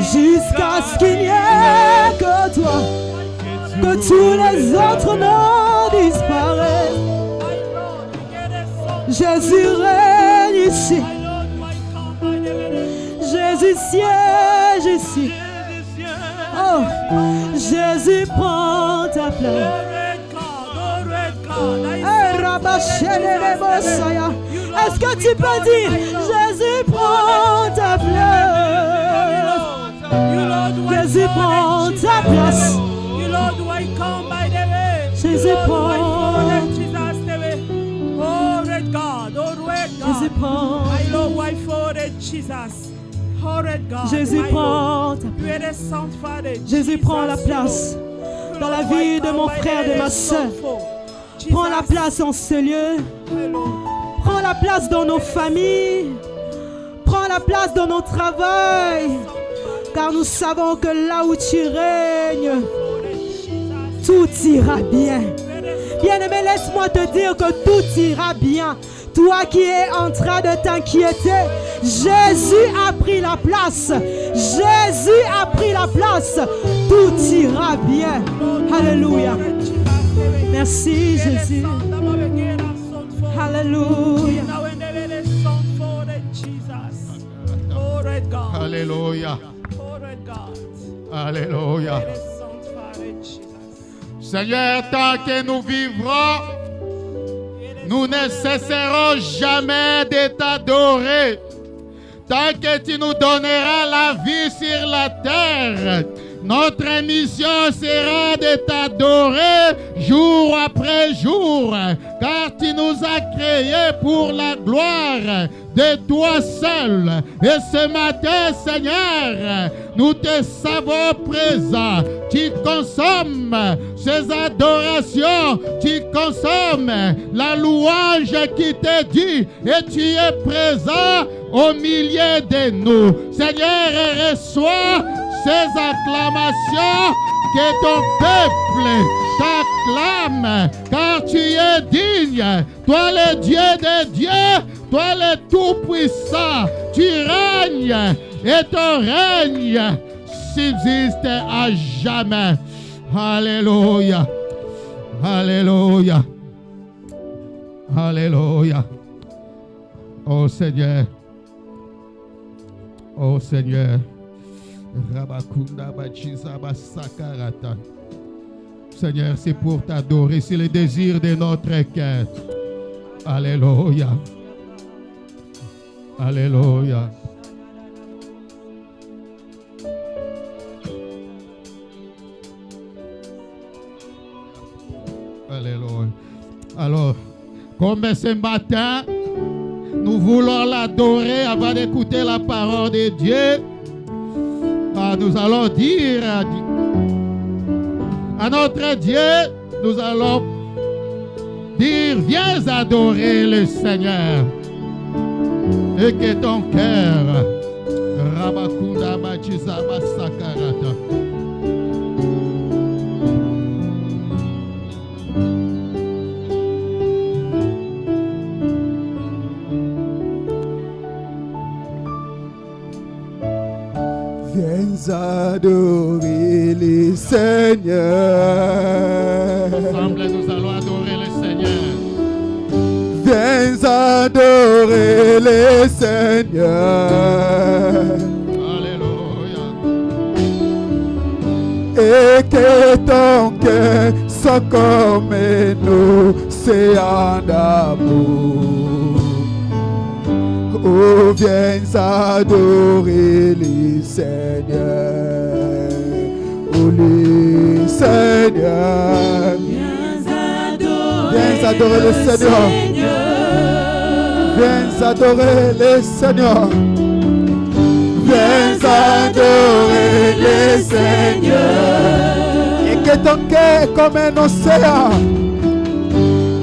S2: Jusqu'à ce qu'il n'y ait que toi. Que tous les autres noms disparaissent. Jésus règne ici. Jésus siège ici. Oh, Jésus prend ta place. Est-ce que tu peux dire Jésus prend ta place? Jésus prend ta place. Jésus prend. Jésus prend. Jésus prend ta place. Jésus prend la place dans la vie de mon frère, de ma soeur. Prends la place en ce lieu. Prends la place dans nos familles. Prends la place dans nos travails. Car nous savons que là où tu règnes, tout ira bien. Bien-aimé, laisse-moi te dire que tout ira bien. Toi qui es en train de t'inquiéter, Jésus a pris la place. Jésus a pris la place. Tout ira bien. Alléluia. Merci Jésus. Alléluia.
S5: Alléluia. Alléluia. Seigneur, tant que nous vivrons, nous ne cesserons jamais de t'adorer. Tant que tu nous donneras la vie sur la terre, notre mission sera de t'adorer jour après jour, car tu nous as créés pour la gloire de toi seul. Et ce matin, Seigneur, nous te savons présent. Tu consommes ces adorations, tu consommes la louange qui t'est due, et tu es présent au milieu de nous. Seigneur, reçois ces acclamations que ton peuple t'acclame, car tu es digne. Toi le Dieu des dieux, toi le Tout-Puissant, tu règnes et ton règne subsiste à jamais. Alléluia. Alléluia. Alléluia. Oh Seigneur. Oh Seigneur. Seigneur, c'est pour t'adorer, c'est le désir de notre cœur. Alléluia. Alléluia. Comme ce matin, nous voulons l'adorer avant d'écouter la parole de Dieu. Nous allons dire à notre Dieu, nous allons dire, viens adorer le Seigneur. Et que ton cœur, Rabakunda Machizama Sakarata.
S4: Viens adorer le Seigneur.
S5: Ensemble, nous allons adorer le Seigneur.
S4: Viens adorer le Seigneur.
S5: Alléluia.
S4: Et que ton cœur soit comme nous, c'est en amour. Oh, viens adorer le Seigneur. Oh, le Seigneur. Viens adorer le Seigneur. Viens adorer le Seigneur. Viens adorer le Seigneur. Et que ton cœur comme un océan.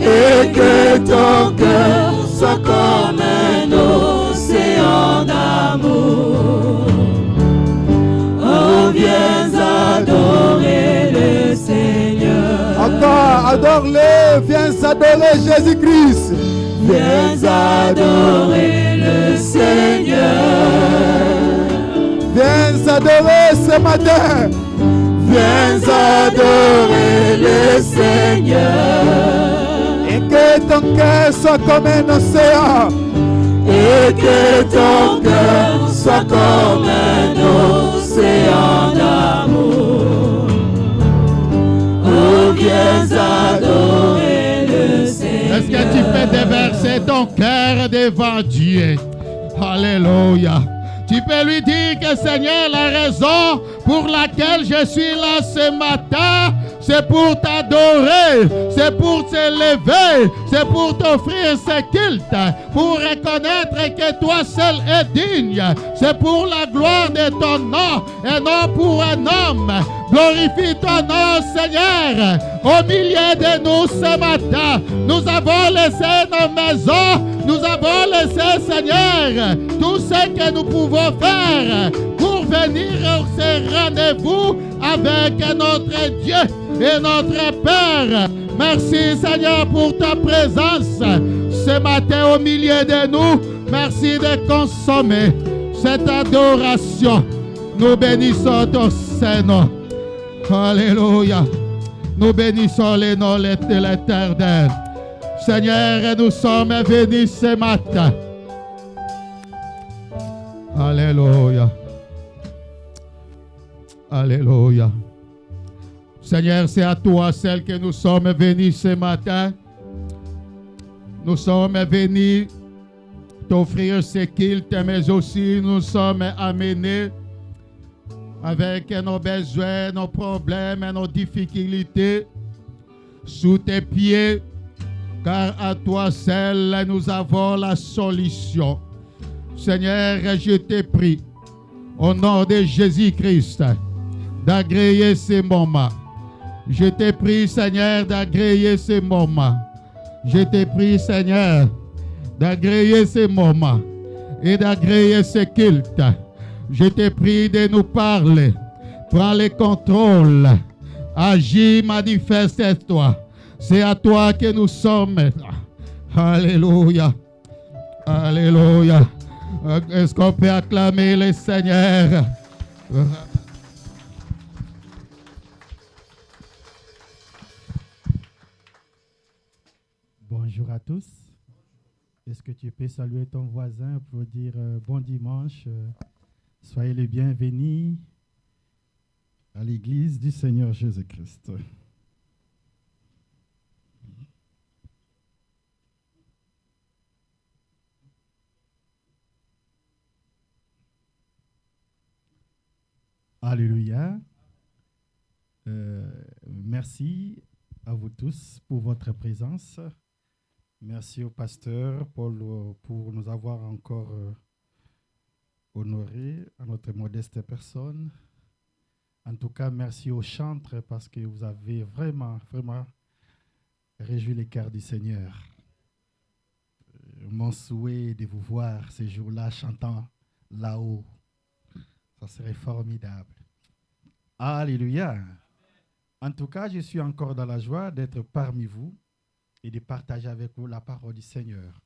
S4: Et que ton cœur soit comme un océan d'amour. Oh, viens adorer le Seigneur. Encore, adore-le, viens adorer Jésus-Christ. Viens adorer le Seigneur. Viens adorer ce matin. Viens adorer le Seigneur. Et que ton cœur soit comme un océan. Et que ton cœur soit comme un océan d'amour. Oh, viens adorer le Seigneur.
S5: Est-ce que tu peux déverser ton cœur devant Dieu? Alléluia. Tu peux lui dire que Seigneur, la raison pour laquelle je suis là ce matin, c'est pour t'adorer, c'est pour t'élever, c'est pour t'offrir ce culte, pour reconnaître que toi seul es digne. C'est pour la gloire de ton nom et non pour un homme. Glorifie ton nom, Seigneur, au milieu de nous ce matin. Nous avons laissé nos maisons, nous avons laissé, Seigneur, tout ce que nous pouvons faire pour venir à ce rendez-vous avec notre Dieu et notre Père. Merci, Seigneur, pour ta présence ce matin au milieu de nous. Merci de consommer cette adoration. Nous bénissons ton Saint-Nom. Alléluia. Nous bénissons les noms de l'Éternel. Seigneur, nous sommes venus ce matin. Alléluia. Alléluia. Seigneur, c'est à toi, celle que nous sommes venus ce matin. Nous sommes venus t'offrir ce culte, mais aussi nous sommes amenés avec nos besoins, nos problèmes et nos difficultés sous tes pieds, car à toi seul nous avons la solution. Seigneur, je te prie, au nom de Jésus-Christ, d'agréer ces moments. Je te prie, Seigneur, d'agréer ces moments. Je te prie, Seigneur, d'agréer ces moments et d'agréer ce culte. Je te prie de nous parler. Prends le contrôle. Agis, manifeste-toi. C'est à toi que nous sommes. Alléluia. Alléluia. Est-ce qu'on peut acclamer le Seigneur?
S6: Bonjour à tous. Est-ce que tu peux saluer ton voisin pour dire bon dimanche? Soyez les bienvenus à l'église du Seigneur Jésus-Christ. Alléluia. Merci à vous tous pour votre présence. Merci au pasteur Paul pour nous avoir encore honorés à notre modeste personne. En tout cas, merci aux chantres parce que vous avez vraiment réjoui les cœurs du Seigneur. Mon souhait de vous voir ces jours-là chantant là-haut, ça serait formidable. Alléluia. En tout cas, je suis encore dans la joie d'être parmi vous et de partager avec vous la parole du Seigneur.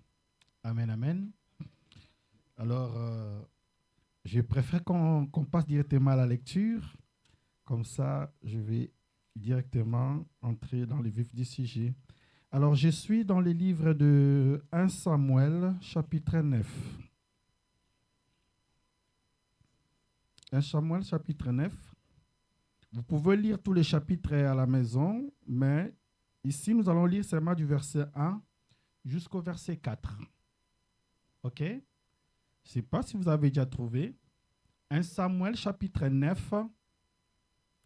S6: Amen, amen. Alors, je préfère qu'on passe directement à la lecture. Comme ça, je vais directement entrer dans le vif du sujet. Alors, je suis dans le livre de 1 Samuel, chapitre 9. 1 Samuel, chapitre 9. Vous pouvez lire tous les chapitres à la maison, mais ici, nous allons lire seulement du verset 1 jusqu'au verset 4. OK? Je ne sais pas si vous avez déjà trouvé. 1 Samuel, chapitre 9.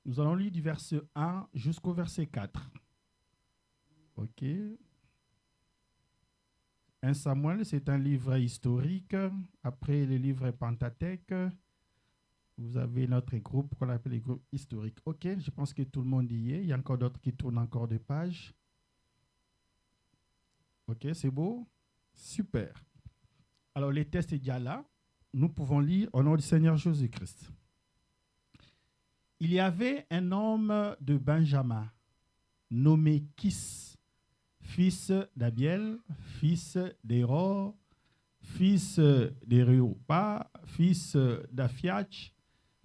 S6: Nous allons lire du verset 1 jusqu'au verset 4. OK? 1 Samuel, c'est un livre historique. Après le livre Pentateuque, vous avez notre groupe qu'on appelle le groupe historique. OK, je pense que tout le monde y est. Il y a encore d'autres qui tournent encore des pages. OK, c'est beau? Super. Alors, les textes sont déjà là. Nous pouvons lire au nom du Seigneur Jésus-Christ. Il y avait un homme de Benjamin, nommé Kis, fils d'Abiel, fils d'Héro, fils d'Héréopa, fils d'Aphiach,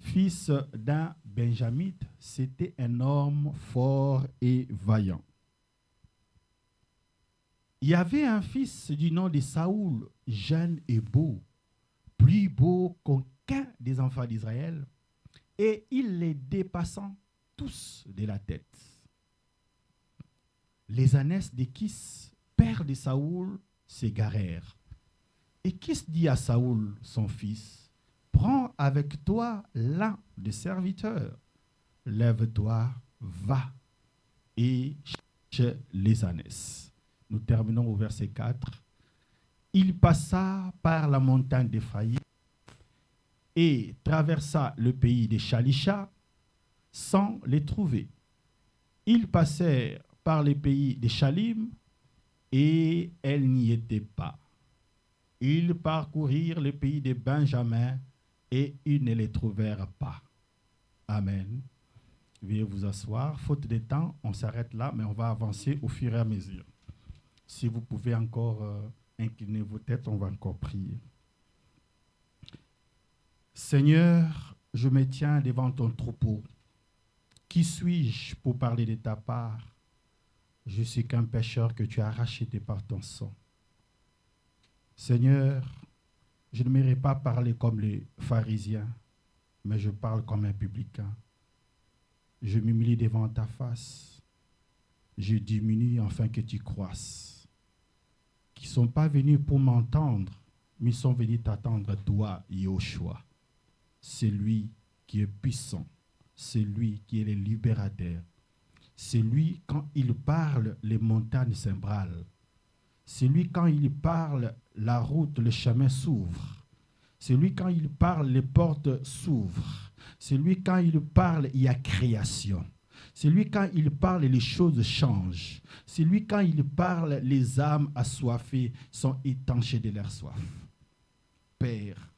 S6: fils d'un Benjamite. C'était un homme fort et vaillant. Il y avait un fils du nom de Saoul, jeune et beau, plus beau qu'aucun des enfants d'Israël, et il les dépassant tous de la tête. Les ânesses de Kis, père de Saoul, s'égarèrent. Et Kis dit à Saoul, son fils, « Prends avec toi l'un des serviteurs, lève-toi, va, et cherche les ânesses. » Nous terminons au verset 4. Il passa par la montagne d'Éphraïm et traversa le pays des Shalisha sans les trouver. Ils passèrent par les pays des Shalim et elles n'y étaient pas. Ils parcoururent le pays de Benjamin et ils ne les trouvèrent pas. Amen. Veuillez vous asseoir. Faute de temps, on s'arrête là, mais on va avancer au fur et à mesure. Si vous pouvez encore incliner vos têtes, on va encore prier. Seigneur, je me tiens devant ton troupeau. Qui suis-je pour parler de ta part? Je suis qu'un pécheur que tu as racheté par ton sang. Seigneur, je ne m'irai pas parler comme les pharisiens, mais je parle comme un publicain. Je m'humilie devant ta face. Je diminue afin que tu croisses. Qui ne sont pas venus pour m'entendre, mais ils sont venus t'attendre, toi, Yoshua. C'est lui qui est puissant. C'est lui qui est le libérateur. C'est lui, quand il parle, les montagnes s'ébranlent. C'est lui, quand il parle, la route, le chemin s'ouvre. C'est lui, quand il parle, les portes s'ouvrent. C'est lui, quand il parle, il y a création. C'est lui, quand il parle, les choses changent. C'est lui, quand il parle, les âmes assoiffées sont étanchées de leur soif. Père,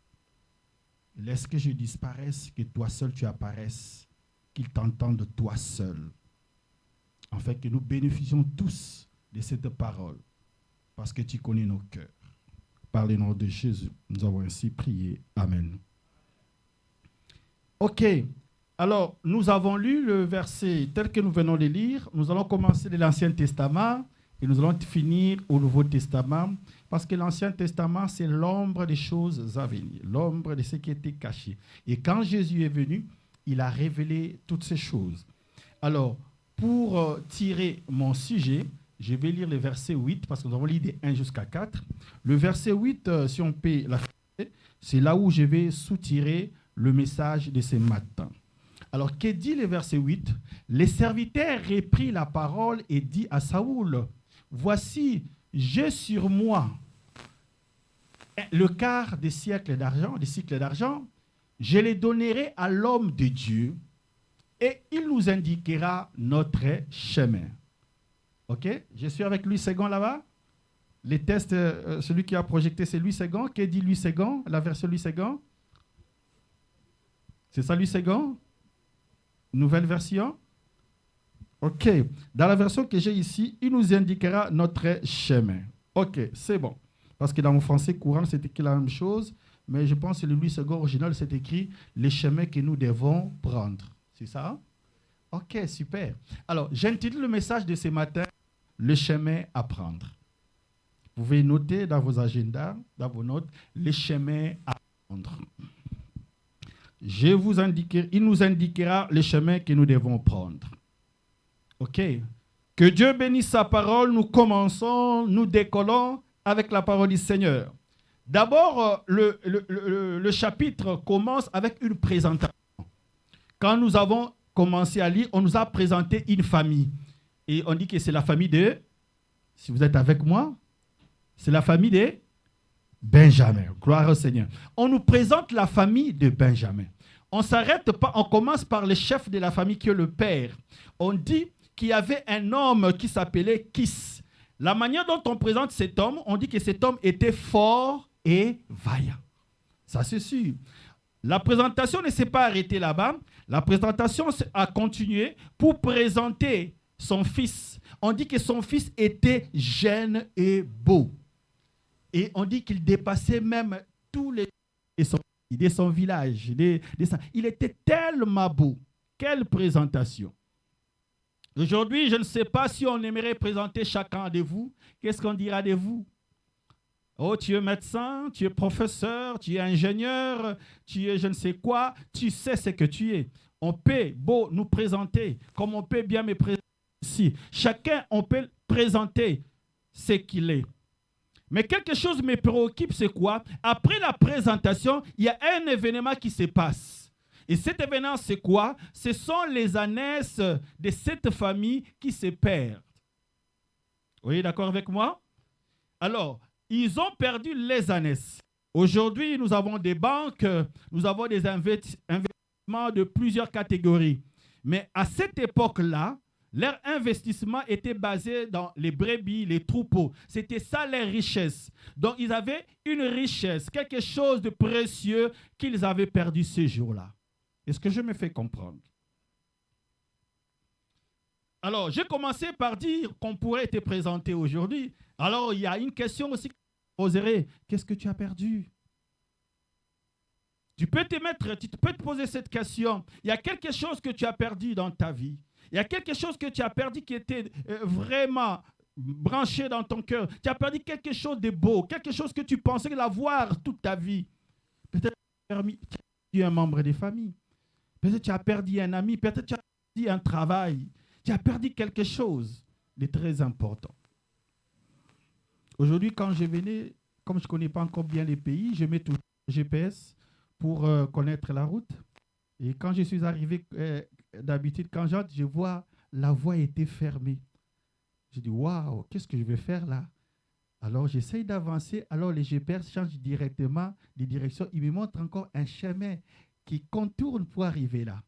S6: laisse que je disparaisse, que toi seul tu apparaisses, qu'ils t'entendent toi seul, afin que nous bénéficions tous de cette parole, parce que tu connais nos cœurs. Par le nom de Jésus, nous avons ainsi prié. Amen. OK. Alors, nous avons lu le verset tel que nous venons de lire. Nous allons commencer de l'Ancien Testament et nous allons finir au Nouveau Testament, parce que l'Ancien Testament, c'est l'ombre des choses à venir, l'ombre de ce qui était caché. Et quand Jésus est venu, il a révélé toutes ces choses. Alors, pour tirer mon sujet, je vais lire le verset 8, parce que nous avons lu des 1 jusqu'à 4. Le verset 8, si on peut l'afficher, c'est là où je vais soutirer le message de ce matin. Alors, que dit le verset 8? Les serviteurs reprirent la parole et dit à Saoul, « Voici, j'ai sur moi le quart des cycles d'argent, je les donnerai à l'homme de Dieu et il nous indiquera notre chemin. Ok? Je suis avec Louis Ségon là-bas. Les tests, celui qui a projeté, c'est Louis Ségon. Qu'est dit Louis Ségon? La version Louis Ségon? C'est ça Louis Ségon? Nouvelle version? Ok. Dans la version que j'ai ici, il nous indiquera notre chemin. Ok, c'est bon. Parce que dans mon français courant, c'est écrit la même chose. Mais je pense que le Louis Ségon original, c'est écrit les chemins que nous devons prendre. C'est ça? Ok, super. Alors, j'intitule le message de ce matin, le chemin à prendre. Vous pouvez noter dans vos agendas, dans vos notes, les chemins à prendre. Il nous indiquera les chemins que nous devons prendre. Ok. Que Dieu bénisse sa parole. Nous commençons, nous décollons avec la parole du Seigneur. D'abord, le chapitre commence avec une présentation. Quand nous avons commencé à lire, on nous a présenté une famille. Et on dit que c'est la famille de, si vous êtes avec moi, c'est la famille de Benjamin. Gloire au Seigneur. On nous présente la famille de Benjamin. On ne s'arrête pas, on commence par le chef de la famille qui est le père. On dit qu'il y avait un homme qui s'appelait Kis. La manière dont on présente cet homme, on dit que cet homme était fort et vaillant. Ça c'est sûr. La présentation ne s'est pas arrêtée là-bas. La présentation a continué pour présenter son fils. On dit que son fils était jeune et beau. Et on dit qu'il dépassait même tous les de son village. Il était tellement beau. Quelle présentation. Aujourd'hui, je ne sais pas si on aimerait présenter chacun de vous. Qu'est-ce qu'on dira de vous? Oh, tu es médecin, tu es professeur, tu es ingénieur, tu es je ne sais quoi. Tu sais ce que tu es. On peut beau nous présenter comme on peut bien me présenter ici. Chacun, on peut présenter ce qu'il est. Mais quelque chose me préoccupe, c'est quoi? Après la présentation, il y a un événement qui se passe. Et cet événement, c'est quoi? Ce sont les ânesses de cette famille qui se perdent. Vous voyez, d'accord avec moi? Alors, ils ont perdu les ânesses. Aujourd'hui, nous avons des banques, nous avons des investissements de plusieurs catégories. Mais à cette époque-là, leur investissement était basé dans les brebis, les troupeaux. C'était ça leur richesse. Donc, ils avaient une richesse, quelque chose de précieux qu'ils avaient perdu ce jour-là. Est-ce que je me fais comprendre? Alors, j'ai commencé par dire qu'on pourrait te présenter aujourd'hui. Alors, il y a une question aussi que je poserai. Qu'est-ce que tu as perdu? Tu peux te poser cette question. Il y a quelque chose que tu as perdu dans ta vie. Il y a quelque chose que tu as perdu qui était vraiment branché dans ton cœur. Tu as perdu quelque chose de beau, quelque chose que tu pensais l'avoir toute ta vie. Peut-être tu as perdu un membre de famille. Peut-être tu as perdu un ami. Peut-être tu as perdu un travail. Tu as perdu quelque chose de très important. Aujourd'hui, quand je venais, comme je ne connais pas encore bien les pays, je mets tout le GPS pour connaître la route. Et quand je suis arrivé, d'habitude, quand j'entre, je vois la voie était fermée. Je dis, waouh, qu'est-ce que je vais faire là? Alors, j'essaye d'avancer. Alors, les GPS changent directement de direction. Ils me montrent encore un chemin qui contourne pour arriver là.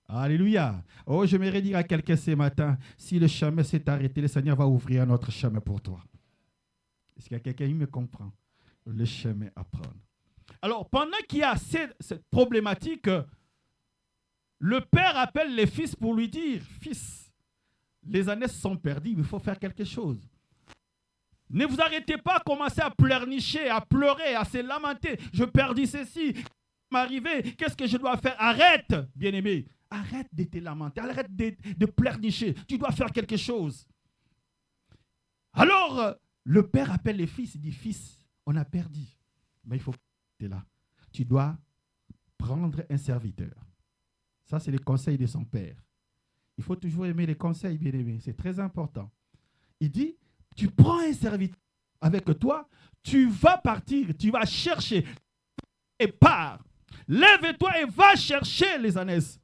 S6: Alléluia. Oh, j'aimerais dire à quelqu'un ce matin, si le chemin s'est arrêté, le Seigneur va ouvrir un autre chemin pour toi. Est-ce qu'il y a quelqu'un qui me comprend? Le chemin à prendre. Alors, pendant qu'il y a cette problématique, le père appelle les fils pour lui dire, fils, les années sont perdues, il faut faire quelque chose. Ne vous arrêtez pas à commencer à pleurnicher, à pleurer, à se lamenter. Je perdis ceci, m'arriver, qu'est-ce que je dois faire? Arrête, bien-aimé. Arrête de te lamenter, arrête de pleurnicher. Tu dois faire quelque chose. Alors, le père appelle les fils, il dit, fils, on a perdu. Mais il faut que tu es là. Tu dois prendre un serviteur. Ça, c'est le conseil de son père. Il faut toujours aimer les conseils, bien-aimés. C'est très important. Il dit, tu prends un serviteur avec toi, tu vas partir, tu vas chercher et pars. Lève-toi et va chercher les ânesses.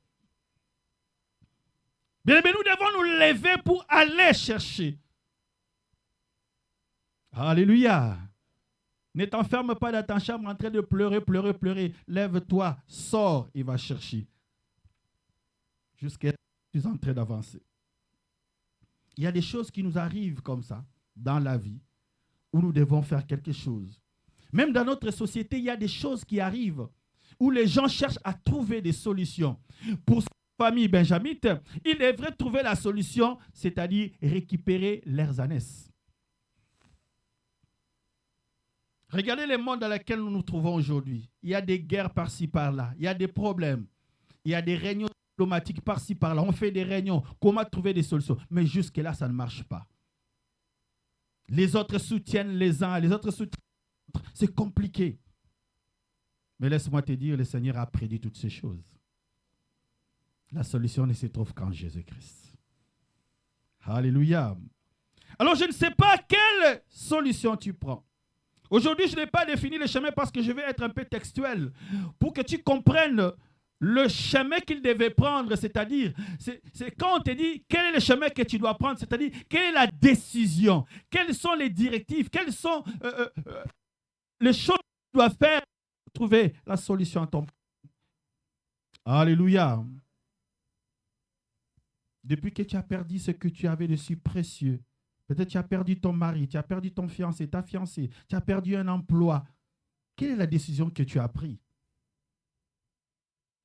S6: Bien-aimés, nous devons nous lever pour aller chercher. Alléluia. Ne t'enferme pas dans ta chambre en train de pleurer, pleurer, pleurer. Lève-toi, sors et va chercher. Jusqu'à ce que tu es en train d'avancer. Il y a des choses qui nous arrivent comme ça dans la vie où nous devons faire quelque chose. Même dans notre société, il y a des choses qui arrivent où les gens cherchent à trouver des solutions. Pour cette famille benjamite, ils devraient trouver la solution, c'est-à-dire récupérer leurs ânesses. Regardez le monde dans lequel nous nous trouvons aujourd'hui. Il y a des guerres par-ci, par-là. Il y a des problèmes. Il y a des réunions diplomatiques par-ci, par-là. On fait des réunions. Comment trouver des solutions? Mais jusque-là, ça ne marche pas. Les autres soutiennent les uns, les autres soutiennent les autres. C'est compliqué. Mais laisse-moi te dire, le Seigneur a prédit toutes ces choses. La solution ne se trouve qu'en Jésus-Christ. Alléluia. Alors, je ne sais pas quelle solution tu prends. Aujourd'hui, je n'ai pas défini le chemin parce que je vais être un peu textuel pour que tu comprennes le chemin qu'il devait prendre, c'est-à-dire, c'est quand on te dit quel est le chemin que tu dois prendre, c'est-à-dire quelle est la décision, quelles sont les directives, quelles sont les choses que tu dois faire pour trouver la solution à ton problème. Alléluia. Depuis que tu as perdu ce que tu avais de si précieux, peut-être tu as perdu ton mari, tu as perdu ton fiancé, ta fiancée, tu as perdu un emploi. Quelle est la décision que tu as prise?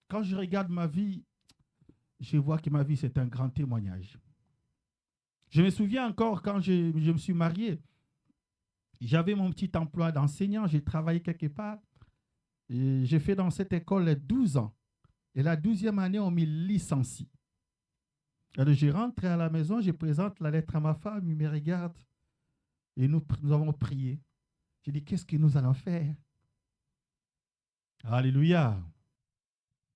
S6: Quand je regarde ma vie, je vois que ma vie, c'est un grand témoignage. Je me souviens encore quand je me suis marié, j'avais mon petit emploi d'enseignant, j'ai travaillé quelque part. Et j'ai fait dans cette école 12 ans. Et la 12e année, on me licencie. Alors, je rentre à la maison, je présente la lettre à ma femme, il me regarde. Et nous avons prié. Je dis, qu'est-ce que nous allons faire? Alléluia.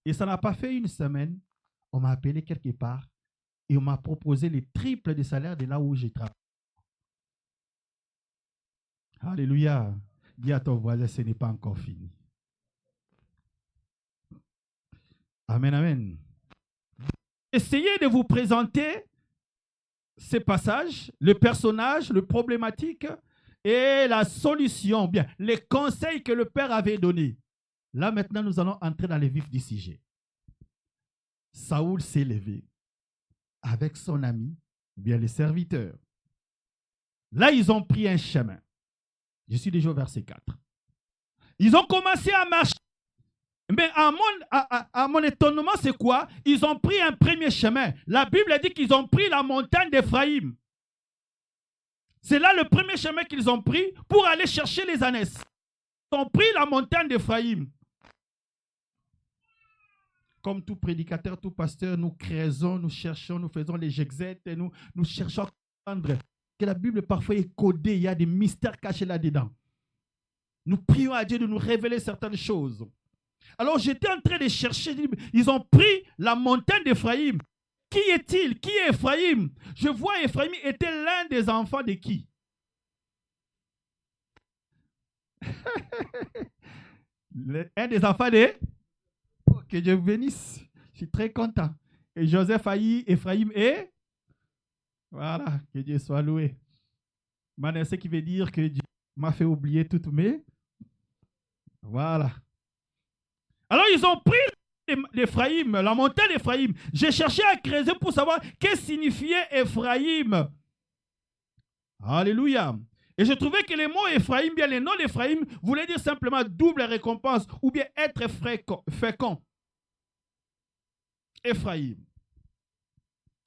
S6: Et ça n'a pas fait une semaine. On m'a appelé quelque part et on m'a proposé le triple des salaires de là où j'ai travaillé. Alléluia. Dis à ton voisin, ce n'est pas encore fini. Amen, amen. Essayez de vous présenter ces passages, le personnage, le problématique et la solution, bien, les conseils que le Père avait donnés. Là, maintenant, nous allons entrer dans le vif du sujet. Saoul s'est levé avec son ami, bien les serviteurs. Là, ils ont pris un chemin. Je suis déjà au verset 4. Ils ont commencé à marcher. Mais à mon étonnement, c'est quoi? Ils ont pris un premier chemin. La Bible dit qu'ils ont pris la montagne d'Éphraïm. C'est là le premier chemin qu'ils ont pris pour aller chercher les ânesses. Ils ont pris la montagne d'Éphraïm. Comme tout prédicateur, tout pasteur, nous creusons, nous cherchons, nous faisons les exégètes et nous cherchons à comprendre que la Bible parfois est codée, il y a des mystères cachés là-dedans. Nous prions à Dieu de nous révéler certaines choses. Alors j'étais en train de chercher, ils ont pris la montagne d'Éphraïm. Qui est-il? Qui est Éphraïm? Je vois Éphraïm était l'un des enfants de qui? Un des enfants de... Oh, que Dieu bénisse. Je suis très content. Et Joseph a eu Éphraïm et... Voilà, que Dieu soit loué. Manassé qui veut dire que Dieu m'a fait oublier toutes mes... Voilà. Alors ils ont pris l'Éphraïm, la montagne d'Éphraïm. J'ai cherché à creuser pour savoir qu'est-ce que signifiait Éphraïm. Alléluia. Et je trouvais que les mots Éphraïm, bien les noms d'Éphraïm, voulaient dire simplement double récompense ou bien être fécond. Éphraïm.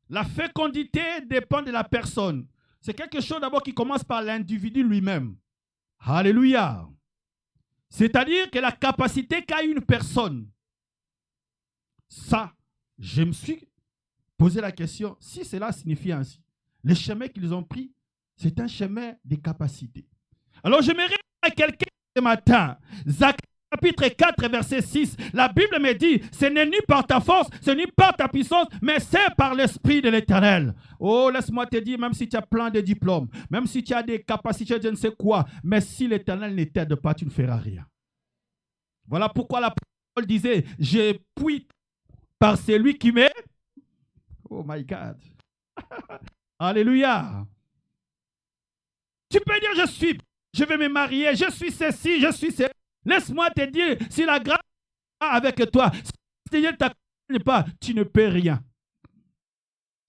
S6: La fécondité dépend de la personne. C'est quelque chose d'abord qui commence par l'individu lui-même. Alléluia. C'est-à-dire que la capacité qu'a une personne. Ça, je me suis posé la question, si cela signifie ainsi, le chemin qu'ils ont pris, c'est un chemin de capacité. Alors je me réfère à quelqu'un ce matin, Zacharie chapitre 4, verset 6, la Bible me dit, ce n'est ni par ta force, ce n'est ni par ta puissance, mais c'est par l'Esprit de l'Éternel. Oh, laisse-moi te dire, même si tu as plein de diplômes, même si tu as des capacités, je ne sais quoi, mais si l'Éternel ne t'aide pas, tu ne feras rien. Voilà pourquoi la parole disait, je puis par celui qui m'aide. Oh my God. Alléluia.
S7: Tu peux dire, je vais me marier, je suis ceci, je suis ceci. Laisse-moi te dire, si la grâce est avec toi, si le Seigneur ne t'accompagne pas, tu ne peux rien.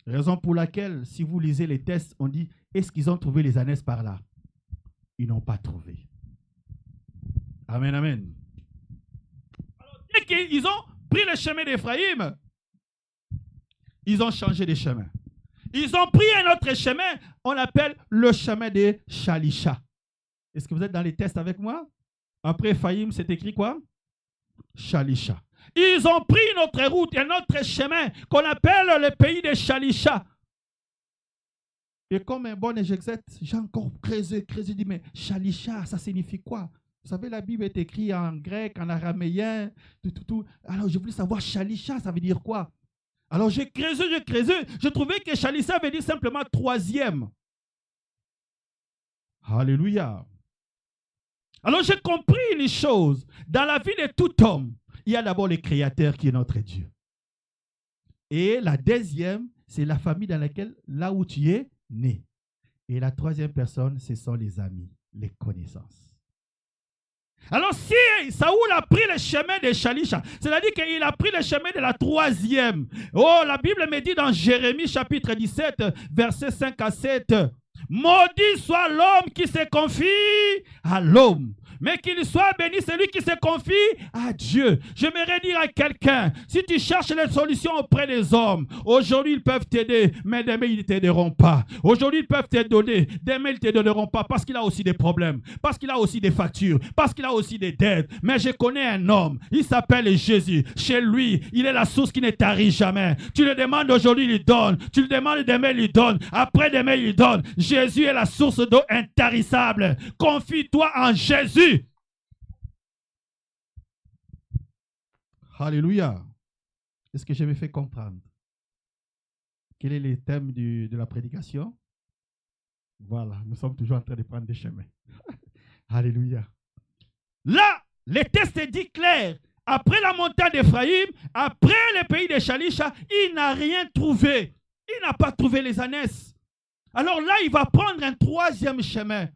S7: Raison pour laquelle, si vous lisez les tests, on dit, est-ce qu'ils ont trouvé les ânesses par là? Ils n'ont pas trouvé. Amen, amen. Alors, dès qu'ils ont pris le chemin d'Éphraïm, ils ont changé de chemin. Ils ont pris un autre chemin, on appelle le chemin de Shalisha. Est-ce que vous êtes dans les tests avec moi? Après Éphraïm, c'est écrit quoi? Shalisha. Ils ont pris une autre route, un autre chemin qu'on appelle le pays de Shalisha. Et comme un bon exégète, j'ai encore creusé, dit, mais Shalisha, ça signifie quoi? Vous savez, la Bible est écrite en grec, en araméen, tout. Alors, je voulais savoir Shalisha, ça veut dire quoi? Alors, j'ai creusé. Je trouvais que Shalisha veut dire simplement troisième. Alléluia. Alors, j'ai compris les choses. Dans la vie de tout homme, il y a d'abord le Créateur qui est notre Dieu. Et la deuxième, c'est la famille dans laquelle, là où tu es né. Et la troisième personne, ce sont les amis, les connaissances. Alors, si Saoul a pris le chemin de Shalisha, c'est-à-dire qu'il a pris le chemin de la troisième. Oh, la Bible me dit dans Jérémie chapitre 17, versets 5 à 7, « Maudit soit l'homme qui se confie à l'homme, mais qu'il soit béni celui qui se confie à Dieu. » J'aimerais dire à quelqu'un, si tu cherches les solutions auprès des hommes, aujourd'hui ils peuvent t'aider, mais demain ils ne t'aideront pas. Aujourd'hui ils peuvent te donner, demain ils ne te donneront pas parce qu'il a aussi des problèmes, parce qu'il a aussi des factures, parce qu'il a aussi des dettes. Mais je connais un homme, il s'appelle Jésus. Chez lui, il est la source qui ne tarit jamais. Tu le demandes aujourd'hui, il donne. Tu le demandes demain, il donne. Après demain, il donne. Jésus est la source d'eau intarissable. Confie-toi en Jésus. Alléluia. Est-ce que je me fais comprendre? Quel est le thème de la prédication? Voilà, nous sommes toujours en train de prendre des chemins. Alléluia. Là, le texte dit clair. Après la montagne d'Éphraïm, après le pays de Shalisha, il n'a rien trouvé. Il n'a pas trouvé les ânesses. Alors là, il va prendre un troisième chemin.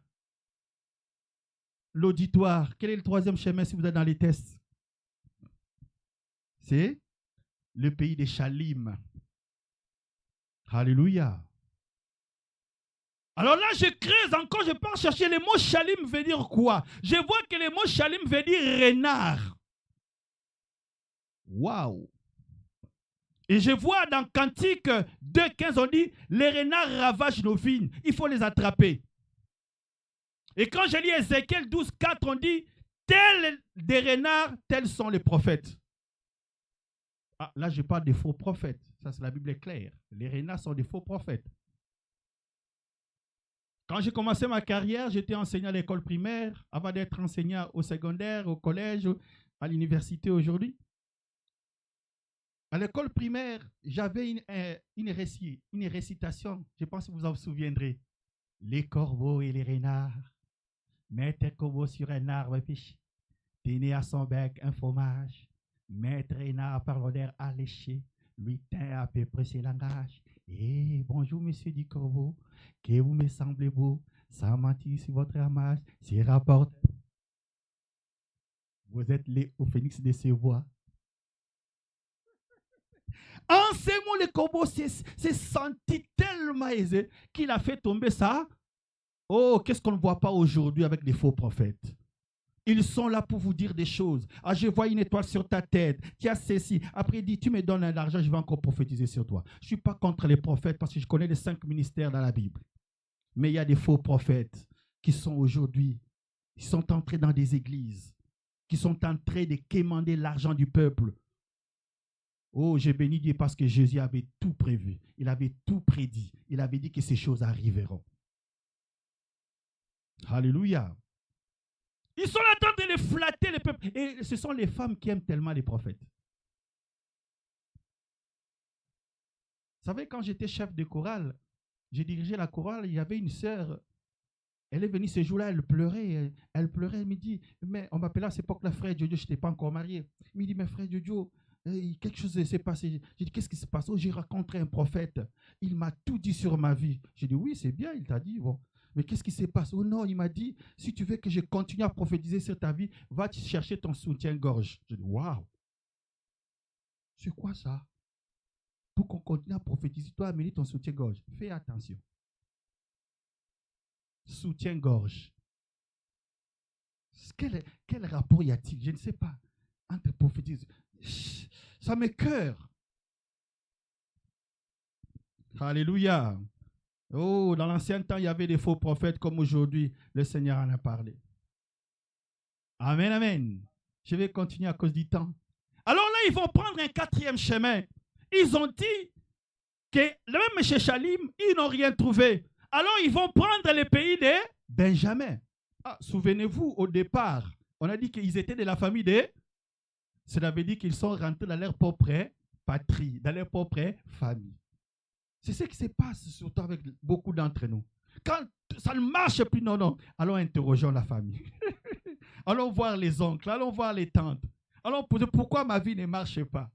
S7: L'auditoire. Quel est le troisième chemin si vous êtes dans les tests? C'est le pays des Shalim. Alléluia. Alors là, je creuse encore, je pars chercher le mot Shalim veut dire quoi? Je vois que le mot Shalim veut dire renard. Waouh! Et je vois dans Cantique 2.15, on dit, les renards ravagent nos vignes, il faut les attraper. Et quand je lis Ézéchiel 12.4, on dit, tels des renards, tels sont les prophètes. Ah, là, je parle des faux prophètes. Ça, c'est la Bible est claire. Les renards sont des faux prophètes. Quand j'ai commencé ma carrière, j'étais enseignant à l'école primaire, avant d'être enseignant au secondaire, au collège, à l'université aujourd'hui. À l'école primaire, j'avais une récitation, je pense que vous en souviendrez. Les corbeaux et les renards mettent un corbeau sur un arbre, tenez à son bec un fromage, mettre un renard par l'odeur alléchée, lui teint à peu près ses langages. Eh, bonjour, monsieur du corbeau, que vous me semblez beau, sans mentir sur votre ramage, c'est rapporte. Vous êtes au phénix de ses voix. En ces mots, le corbeau s'est senti tellement aisé qu'il a fait tomber ça. Oh, qu'est-ce qu'on ne voit pas aujourd'hui avec les faux prophètes? Ils sont là pour vous dire des choses. Ah, je vois une étoile sur ta tête. Tu as ceci. Après, il dit, tu me donnes de l'argent, je vais encore prophétiser sur toi. Je ne suis pas contre les prophètes parce que je connais les 5 ministères dans la Bible. Mais il y a des faux prophètes qui sont aujourd'hui, ils sont entrés dans des églises, qui sont en train de quémander l'argent du peuple. Oh, j'ai béni Dieu parce que Jésus avait tout prévu. Il avait tout prédit. Il avait dit que ces choses arriveront. Alléluia. Ils sont là en train de les flatter, les peuples. Et ce sont les femmes qui aiment tellement les prophètes. Vous savez, quand j'étais chef de chorale, j'ai dirigé la chorale, il y avait une sœur. Elle est venue ce jour-là, elle pleurait, elle me dit, mais on m'appelait à cette époque-là, frère Jojo, je n'étais pas encore marié. Il me dit, mais frère Jojo, quelque chose s'est passé. J'ai dit, qu'est-ce qui se passe? Oh, j'ai rencontré un prophète. Il m'a tout dit sur ma vie. J'ai dit, oui, c'est bien, il t'a dit. Bon. Mais qu'est-ce qui se passe? Oh non, il m'a dit, si tu veux que je continue à prophétiser sur ta vie, va chercher ton soutien-gorge. Je dis, waouh! C'est quoi ça? Pour qu'on continue à prophétiser, toi, amener ton soutien-gorge. Fais attention. Soutien-gorge. Quel rapport y a-t-il? Je ne sais pas. Entre prophétiser. Ça m'écoeure. Alléluia. Oh, dans l'ancien temps, il y avait des faux prophètes comme aujourd'hui. Le Seigneur en a parlé. Amen, amen. Je vais continuer à cause du temps. Alors là, ils vont prendre un quatrième chemin. Ils ont dit que même chez Shalim, ils n'ont rien trouvé. Alors, ils vont prendre le pays de Benjamin. Ah, souvenez-vous, au départ, on a dit qu'ils étaient de la famille de... Cela veut dire qu'ils sont rentrés dans leur propre patrie, dans leur propre famille. C'est ce qui se passe surtout avec beaucoup d'entre nous. Quand ça ne marche plus, non, allons interroger la famille. Allons voir les oncles, allons voir les tantes. Allons poser pourquoi ma vie ne marche pas.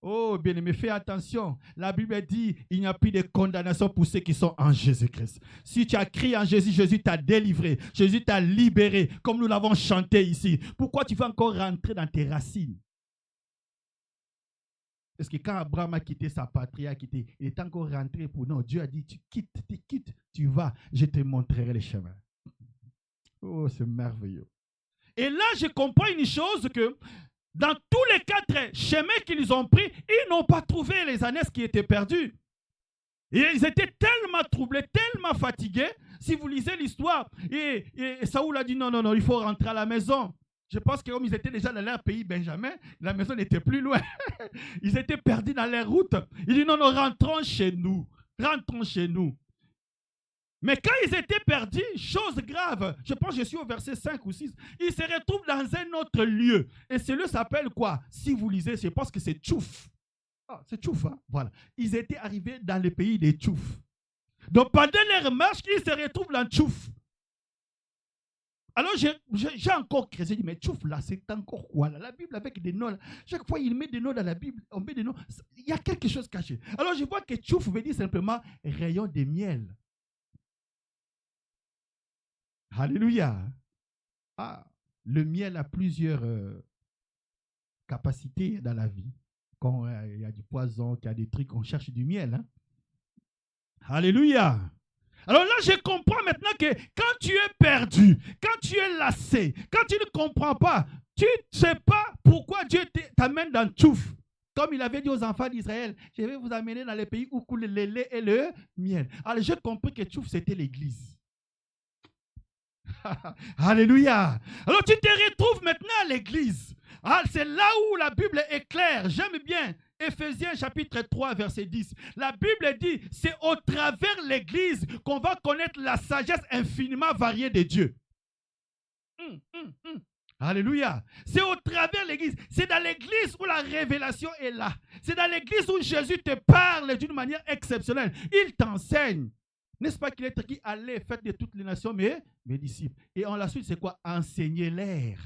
S7: Oh, bien-aimé, fais attention. La Bible dit il n'y a plus de condamnation pour ceux qui sont en Jésus-Christ. Si tu as crié en Jésus, Jésus t'a délivré. Jésus t'a libéré, comme nous l'avons chanté ici. Pourquoi tu vas encore rentrer dans tes racines? Parce que quand Abraham a quitté sa patrie, il est encore rentré pour... Non, Dieu a dit, tu quittes, tu vas, je te montrerai les chemins. Oh, c'est merveilleux. Et là, je comprends une chose que dans tous les 4 chemins qu'ils ont pris, ils n'ont pas trouvé les ânesses qui étaient perdues. Et ils étaient tellement troublés, tellement fatigués. Si vous lisez l'histoire, et Saoul a dit non, il faut rentrer à la maison. Je pense que comme ils étaient déjà dans leur pays, Benjamin, la maison n'était plus loin. Ils étaient perdus dans leur route. Il dit non, rentrons chez nous. Rentrons chez nous. Mais quand ils étaient perdus, chose grave, je pense que je suis au verset 5 ou 6, ils se retrouvent dans un autre lieu. Et ce lieu s'appelle quoi? Si vous lisez, je pense que c'est Tchouf. Ah, c'est Tchouf, hein? Voilà. Ils étaient arrivés dans le pays des Tchouf. Donc pendant leur marche, ils se retrouvent dans Tchouf. Alors j'ai encore creusé, mais Tchouf là, c'est encore quoi là? La Bible avec des noms, là. Chaque fois il met des noms dans la Bible, on met des noms, il y a quelque chose caché. Alors je vois que Tchouf veut dire simplement rayon de miel. Alléluia. Ah, le miel a plusieurs capacités dans la vie. Quand il y a du poison, qu'il y a des trucs, on cherche du miel. Hein? Alléluia. Alors là, je comprends maintenant que quand tu es perdu, quand tu es lassé, quand tu ne comprends pas, tu ne sais pas pourquoi Dieu t'amène dans Tchouf. Comme il avait dit aux enfants d'Israël, je vais vous amener dans les pays où coule le lait et le miel. Alors j'ai compris que Tchouf, c'était l'église. Alléluia. Alors tu te retrouves maintenant à l'église. Ah, c'est là où la Bible est claire. J'aime bien Éphésiens chapitre 3 verset 10. La Bible dit, c'est au travers l'église qu'on va connaître la sagesse infiniment variée de Dieu. Alléluia. C'est au travers l'église. C'est dans l'église où la révélation est là. C'est dans l'église où Jésus te parle d'une manière exceptionnelle. Il t'enseigne. N'est-ce pas qu'il est écrit, allez, faites de toutes les nations mes disciples. Et en la suite, c'est quoi? Enseignez-les.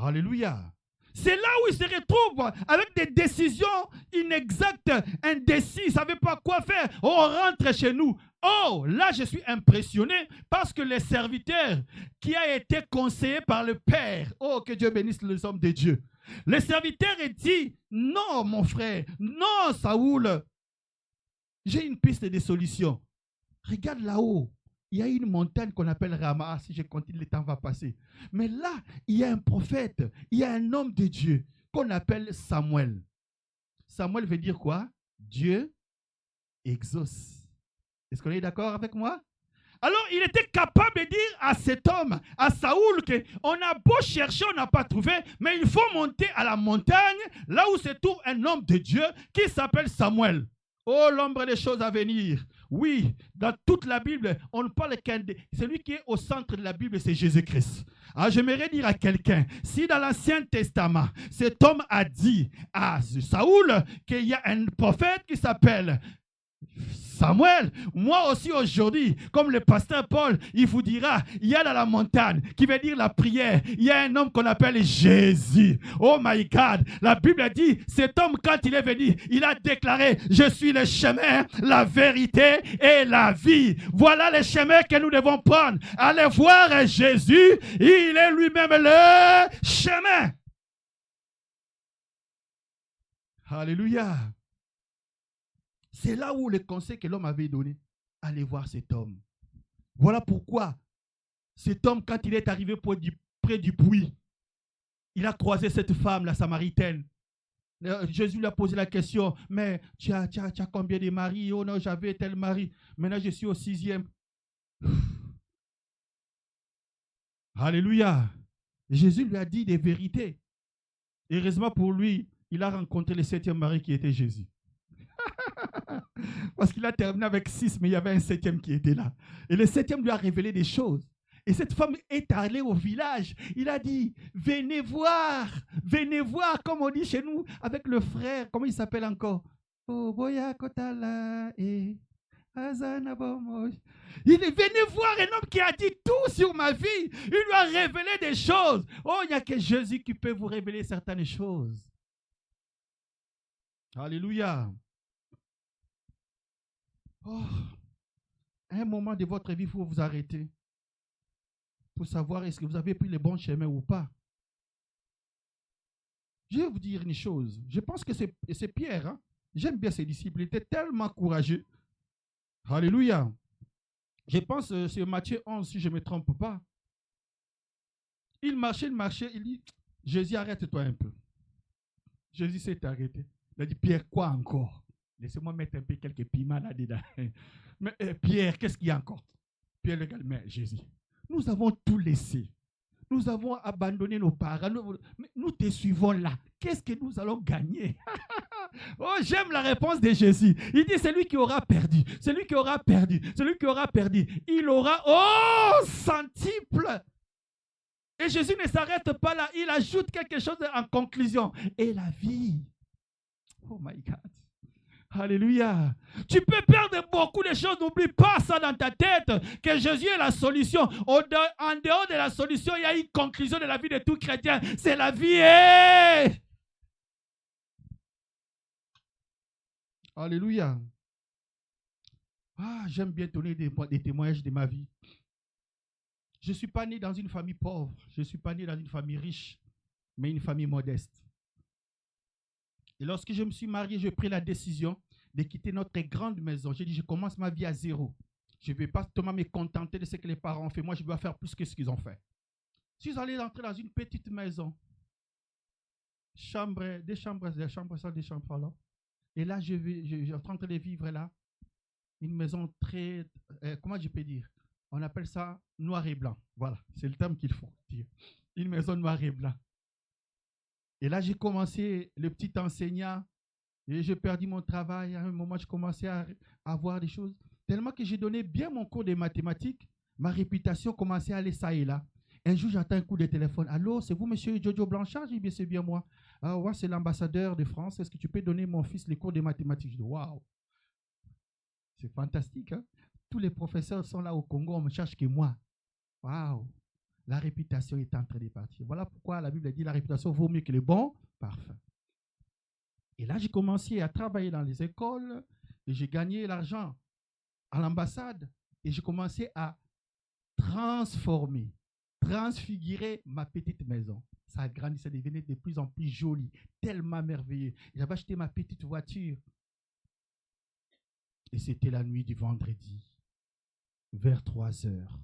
S7: Alléluia. C'est là où ils se retrouvent avec des décisions inexactes, indécis, ils ne savaient pas quoi faire. Oh, on rentre chez nous. Oh, là, je suis impressionné parce que les serviteurs qui a été conseillé par le Père, oh, que Dieu bénisse les hommes de Dieu. Le serviteur a dit, non, mon frère, non, Saoul, j'ai une piste de solution. Regarde là-haut. Il y a une montagne qu'on appelle Rama. Si je continue, le temps va passer. Mais là, il y a un prophète. Il y a un homme de Dieu qu'on appelle Samuel. Samuel veut dire quoi? Dieu exauce. Est-ce qu'on est d'accord avec moi? Alors, il était capable de dire à cet homme, à Saoul, qu'on a beau chercher, on n'a pas trouvé, mais il faut monter à la montagne, là où se trouve un homme de Dieu qui s'appelle Samuel. Oh, l'ombre des choses à venir. Oui, dans toute la Bible, on ne parle qu'un... Celui qui est au centre de la Bible, c'est Jésus-Christ. Alors, j'aimerais dire à quelqu'un, si dans l'Ancien Testament, cet homme a dit à Saoul qu'il y a un prophète qui s'appelle Samuel, moi aussi aujourd'hui, comme le pasteur Paul, il vous dira, il y a dans la montagne, qui veut dire la prière, il y a un homme qu'on appelle Jésus. Oh my God, la Bible a dit, cet homme quand il est venu, il a déclaré, je suis le chemin, la vérité et la vie. Voilà le chemin que nous devons prendre. Allez voir Jésus, il est lui-même le chemin. Alléluia. C'est là où le conseil que l'homme avait donné, allez voir cet homme. Voilà pourquoi cet homme, quand il est arrivé près du puits, il a croisé cette femme, la Samaritaine. Jésus lui a posé la question, mais tu as combien de maris? Oh non, j'avais tel mari. Maintenant, je suis au 6e. Alléluia. Jésus lui a dit des vérités. Heureusement pour lui, il a rencontré le 7e mari qui était Jésus. Parce qu'il a terminé avec 6, mais il y avait un 7e qui était là. Et le 7e lui a révélé des choses. Et cette femme est allée au village. Il a dit, venez voir, comme on dit chez nous, avec le frère, comment il s'appelle encore? Oh, Boya Kotala et Azana Bomoy. Il est venu voir un homme qui a dit tout sur ma vie. Il lui a révélé des choses. Oh, il n'y a que Jésus qui peut vous révéler certaines choses. Alléluia. Oh, à un moment de votre vie, il faut vous arrêter pour savoir est-ce que vous avez pris le bon chemin ou pas. Je vais vous dire une chose. Je pense que c'est Pierre. Hein? J'aime bien ses disciples. Il était tellement courageux. Alléluia. Je pense que c'est Matthieu 11, si je ne me trompe pas. Il marchait. Il dit, Jésus, arrête-toi un peu. Jésus s'est arrêté. Il a dit, Pierre, quoi encore? Laissez-moi mettre un peu quelques piments là-dedans. Mais Pierre, qu'est-ce qu'il y a encore? Pierre regarde, mais Jésus, nous avons tout laissé. Nous avons abandonné nos parents. Nous te suivons là. Qu'est-ce que nous allons gagner? Oh, j'aime la réponse de Jésus. Il dit, celui qui aura perdu, celui qui aura perdu, celui qui aura perdu, il aura, oh, centuple. Et Jésus ne s'arrête pas là. Il ajoute quelque chose en conclusion. Et la vie. Oh my God. Alléluia. Tu peux perdre beaucoup de choses. N'oublie pas ça dans ta tête. Que Jésus est la solution. En dehors de la solution, il y a une conclusion de la vie de tout chrétien. C'est la vie. Alléluia. Ah, j'aime bien donner des témoignages de ma vie. Je ne suis pas né dans une famille pauvre. Je ne suis pas né dans une famille riche, mais une famille modeste. Et lorsque je me suis marié, j'ai pris la décision de quitter notre grande maison. J'ai dit, je commence ma vie à zéro. Je ne vais pas seulement me contenter de ce que les parents ont fait. Moi, je dois faire plus que ce qu'ils ont fait. Je suis allé entrer dans une petite maison. Des chambres, là. Et là, je suis en train de vivre là. Une maison très, comment je peux dire? On appelle ça noir et blanc. Voilà, c'est le terme qu'il faut dire. Une maison noir et blanc. Et là, j'ai commencé le petit enseignant et j'ai perdu mon travail. À un moment, je commençais à voir des choses. Tellement que j'ai donné bien mon cours de mathématiques, ma réputation commençait à aller ça et là. Un jour, j'entends un coup de téléphone. Allô, c'est vous, monsieur Jojo Blanchard? J'ai dit, bien, c'est bien moi. Ah, ouais, c'est l'ambassadeur de France. Est-ce que tu peux donner mon fils les cours de mathématiques? Je dis, waouh, c'est fantastique. Hein? Tous les professeurs sont là au Congo, on me cherche que moi. Waouh. La réputation est en train de partir. Voilà pourquoi la Bible dit la réputation vaut mieux que le bon parfum. Et là, j'ai commencé à travailler dans les écoles et j'ai gagné l'argent à l'ambassade et j'ai commencé à transformer, transfigurer ma petite maison. Ça a grandi, ça devenait de plus en plus joli, tellement merveilleux. J'avais acheté ma petite voiture et c'était la nuit du vendredi, vers 3 heures.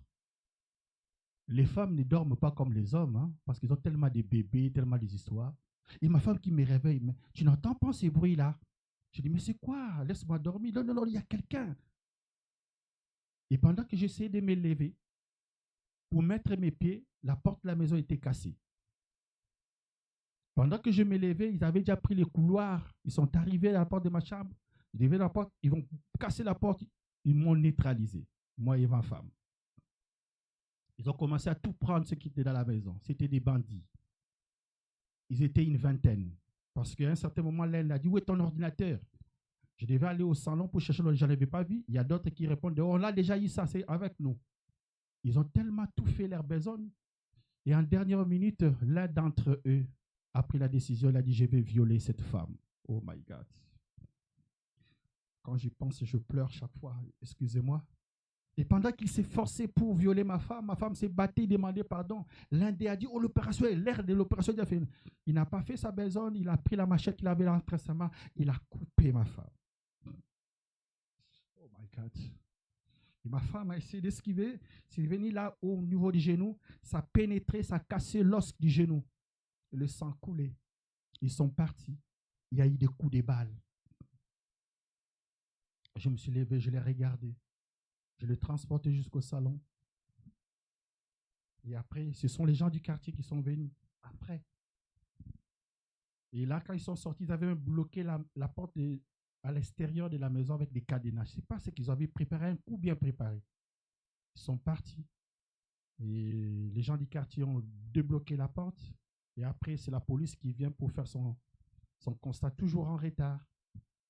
S7: Les femmes ne dorment pas comme les hommes, hein, parce qu'ils ont tellement de bébés, tellement des histoires. Et ma femme qui me réveille, mais tu n'entends pas ces bruits-là? Je dis, mais c'est quoi? Laisse-moi dormir. Non, non, non, il y a quelqu'un. Et pendant que j'essayais de me lever, pour mettre mes pieds, la porte de la maison était cassée. Pendant que je me levais, ils avaient déjà pris les couloirs. Ils sont arrivés à la porte de ma chambre. Ils vont casser la porte. Ils m'ont neutralisé, moi et ma femme. Ils ont commencé à tout prendre ce qui était dans la maison. C'était des bandits. Ils étaient une vingtaine. Parce qu'à un certain moment, l'un a dit, où est ton ordinateur? Je devais aller au salon pour chercher l'autre, je n'avais pas vu. Il y a d'autres qui répondent, on l'a déjà eu ça, c'est avec nous. Ils ont tellement tout fait leur besogne. Et en dernière minute, l'un d'entre eux a pris la décision, il a dit, je vais violer cette femme. Oh my God. Quand j'y pense, je pleure chaque fois, excusez-moi. Et pendant qu'il s'est forcé pour violer ma femme s'est battue, demandé pardon. L'un d'eux a dit, oh l'opération est l'air de l'opération. Il n'a pas fait sa besogne, il a pris la machette qu'il avait entre sa main, il a coupé ma femme. Oh my God. Et ma femme a essayé d'esquiver. C'est venu là au niveau du genou. Ça a pénétré, ça a cassé l'os du genou. Le sang coulait. Ils sont partis. Il y a eu des coups de balles. Je me suis levé, je l'ai regardé. Je l'ai transporté jusqu'au salon. Et après, ce sont les gens du quartier qui sont venus. Après. Et là, quand ils sont sortis, ils avaient même bloqué la porte à l'extérieur de la maison avec des cadenas. Je ne sais pas ce qu'ils avaient préparé, un coup bien préparé. Ils sont partis. Et les gens du quartier ont débloqué la porte. Et après, c'est la police qui vient pour faire son constat, toujours en retard.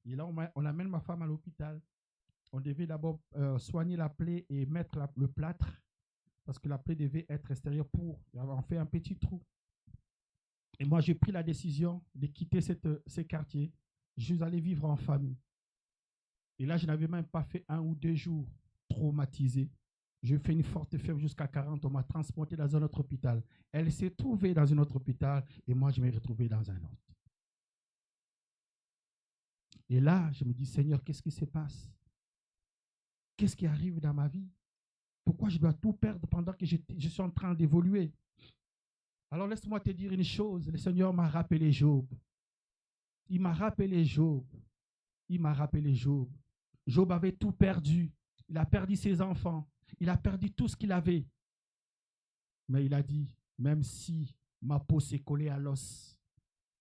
S7: Et là, on amène ma femme à l'hôpital. On devait d'abord soigner la plaie et mettre le plâtre, parce que la plaie devait être extérieure pour en faire un petit trou. Et moi, j'ai pris la décision de quitter ce quartier. Je suis allé vivre en famille. Et là, je n'avais même pas fait 1 ou 2 jours traumatisé. Je fais une forte fièvre jusqu'à 40. On m'a transporté dans un autre hôpital. Elle s'est trouvée dans un autre hôpital et moi, je m'ai retrouvé dans un autre. Et là, je me dis, Seigneur, qu'est-ce qui se passe? Qu'est-ce qui arrive dans ma vie? Pourquoi je dois tout perdre pendant que je suis en train d'évoluer? Alors laisse-moi te dire une chose. Le Seigneur m'a rappelé Job. Il m'a rappelé Job. Il m'a rappelé Job. Job avait tout perdu. Il a perdu ses enfants. Il a perdu tout ce qu'il avait. Mais il a dit, même si ma peau s'est collée à l'os,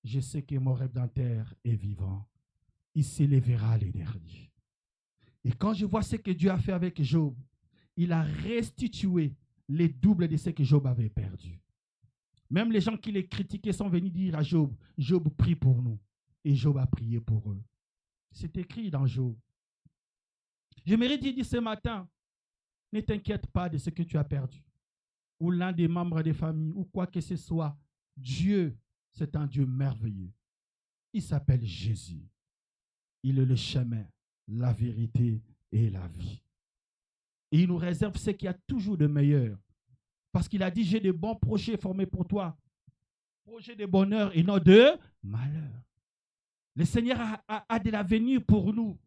S7: je sais que mon Rédempteur est vivant. Il s'élèvera les derniers. Et quand je vois ce que Dieu a fait avec Job, il a restitué les doubles de ce que Job avait perdu. Même les gens qui les critiquaient sont venus dire à Job, Job prie pour nous. Et Job a prié pour eux. C'est écrit dans Job. J'aimerais dire ce matin, ne t'inquiète pas de ce que tu as perdu. Ou l'un des membres des familles, ou quoi que ce soit. Dieu, c'est un Dieu merveilleux. Il s'appelle Jésus. Il est le chemin, la vérité et la vie. Et il nous réserve ce qu'il y a toujours de meilleur. Parce qu'il a dit, j'ai de bons projets formés pour toi. Projets de bonheur et non de malheur. Le Seigneur a de l'avenir pour nous.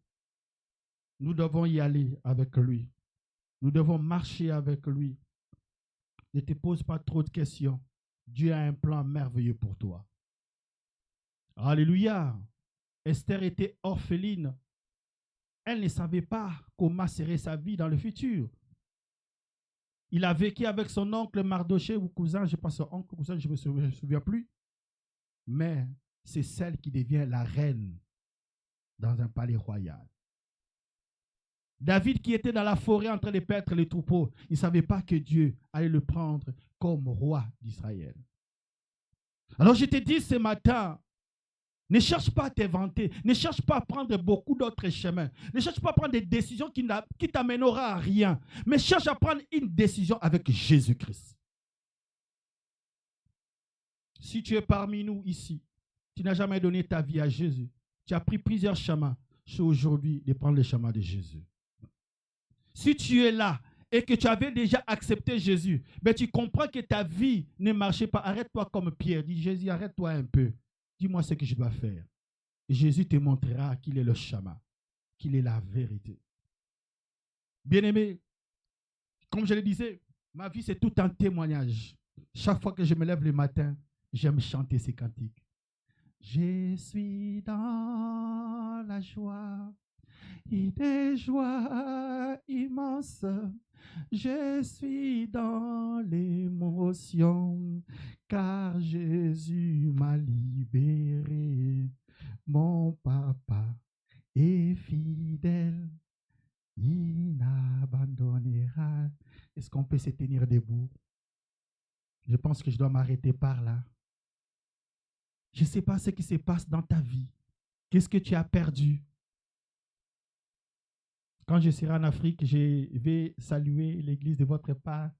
S7: Nous devons y aller avec lui. Nous devons marcher avec lui. Ne te pose pas trop de questions. Dieu a un plan merveilleux pour toi. Alléluia. Esther était orpheline. Elle ne savait pas comment serait sa vie dans le futur. Il a vécu avec son oncle Mardoché ou cousin, je pense oncle ou cousin, je ne me souviens plus. Mais c'est celle qui devient la reine dans un palais royal. David qui était dans la forêt en train de paître les troupeaux, il ne savait pas que Dieu allait le prendre comme roi d'Israël. Alors je te dis ce matin, ne cherche pas à t'inventer, ne cherche pas à prendre beaucoup d'autres chemins, ne cherche pas à prendre des décisions qui t'amèneront à rien, mais cherche à prendre une décision avec Jésus-Christ. Si tu es parmi nous ici, tu n'as jamais donné ta vie à Jésus, tu as pris plusieurs chemins, c'est aujourd'hui de prendre le chemin de Jésus. Si tu es là et que tu avais déjà accepté Jésus, ben tu comprends que ta vie ne marchait pas. Arrête-toi comme Pierre. Dis Jésus, arrête-toi un peu. Dis-moi ce que je dois faire. Et Jésus te montrera qu'il est le chemin, qu'il est la vérité. Bien-aimé, comme je le disais, ma vie c'est tout un témoignage. Chaque fois que je me lève le matin, j'aime chanter ces cantiques. Je suis dans la joie. Et des joies immenses, je suis dans l'émotion, car Jésus m'a libéré. Mon papa est fidèle, il n'abandonnera. Est-ce qu'on peut se tenir debout? Je pense que je dois m'arrêter par là. Je ne sais pas ce qui se passe dans ta vie. Qu'est-ce que tu as perdu? Quand je serai en Afrique, je vais saluer l'église de votre part.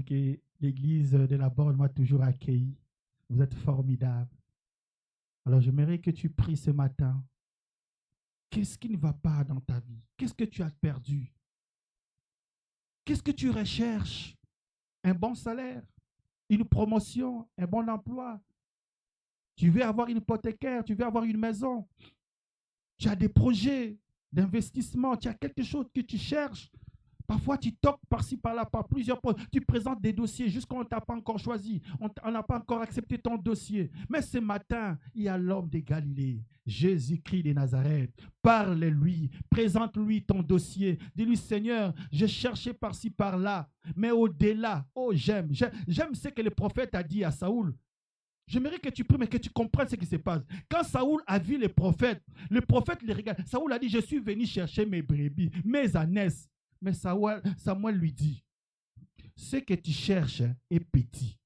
S7: Que l'église de la Borne m'a toujours accueilli. Vous êtes formidable. Alors j'aimerais que tu pries ce matin. Qu'est-ce qui ne va pas dans ta vie? Qu'est-ce que tu as perdu? Qu'est-ce que tu recherches? Un bon salaire, une promotion, un bon emploi. Tu veux avoir une hypothécaire, tu veux avoir une maison. Tu as des projets d'investissement, tu as quelque chose que tu cherches. Parfois, tu toques par-ci, par-là, par plusieurs points. Tu présentes des dossiers jusqu'à on ne t'a pas encore choisi. On n'a pas encore accepté ton dossier. Mais ce matin, il y a l'homme de Galilée, Jésus-Christ de Nazareth. Parle-lui, présente-lui ton dossier. Dis-lui, Seigneur, j'ai cherché par-ci, par-là. Mais au-delà, oh, j'aime ce que le prophète a dit à Saoul. J'aimerais que tu pries, mais que tu comprennes ce qui se passe. Quand Saoul a vu le prophète les regarde. Saoul a dit, je suis venu chercher mes brebis, mes ânesses. Mais Samuel lui dit, ce que tu cherches est petit.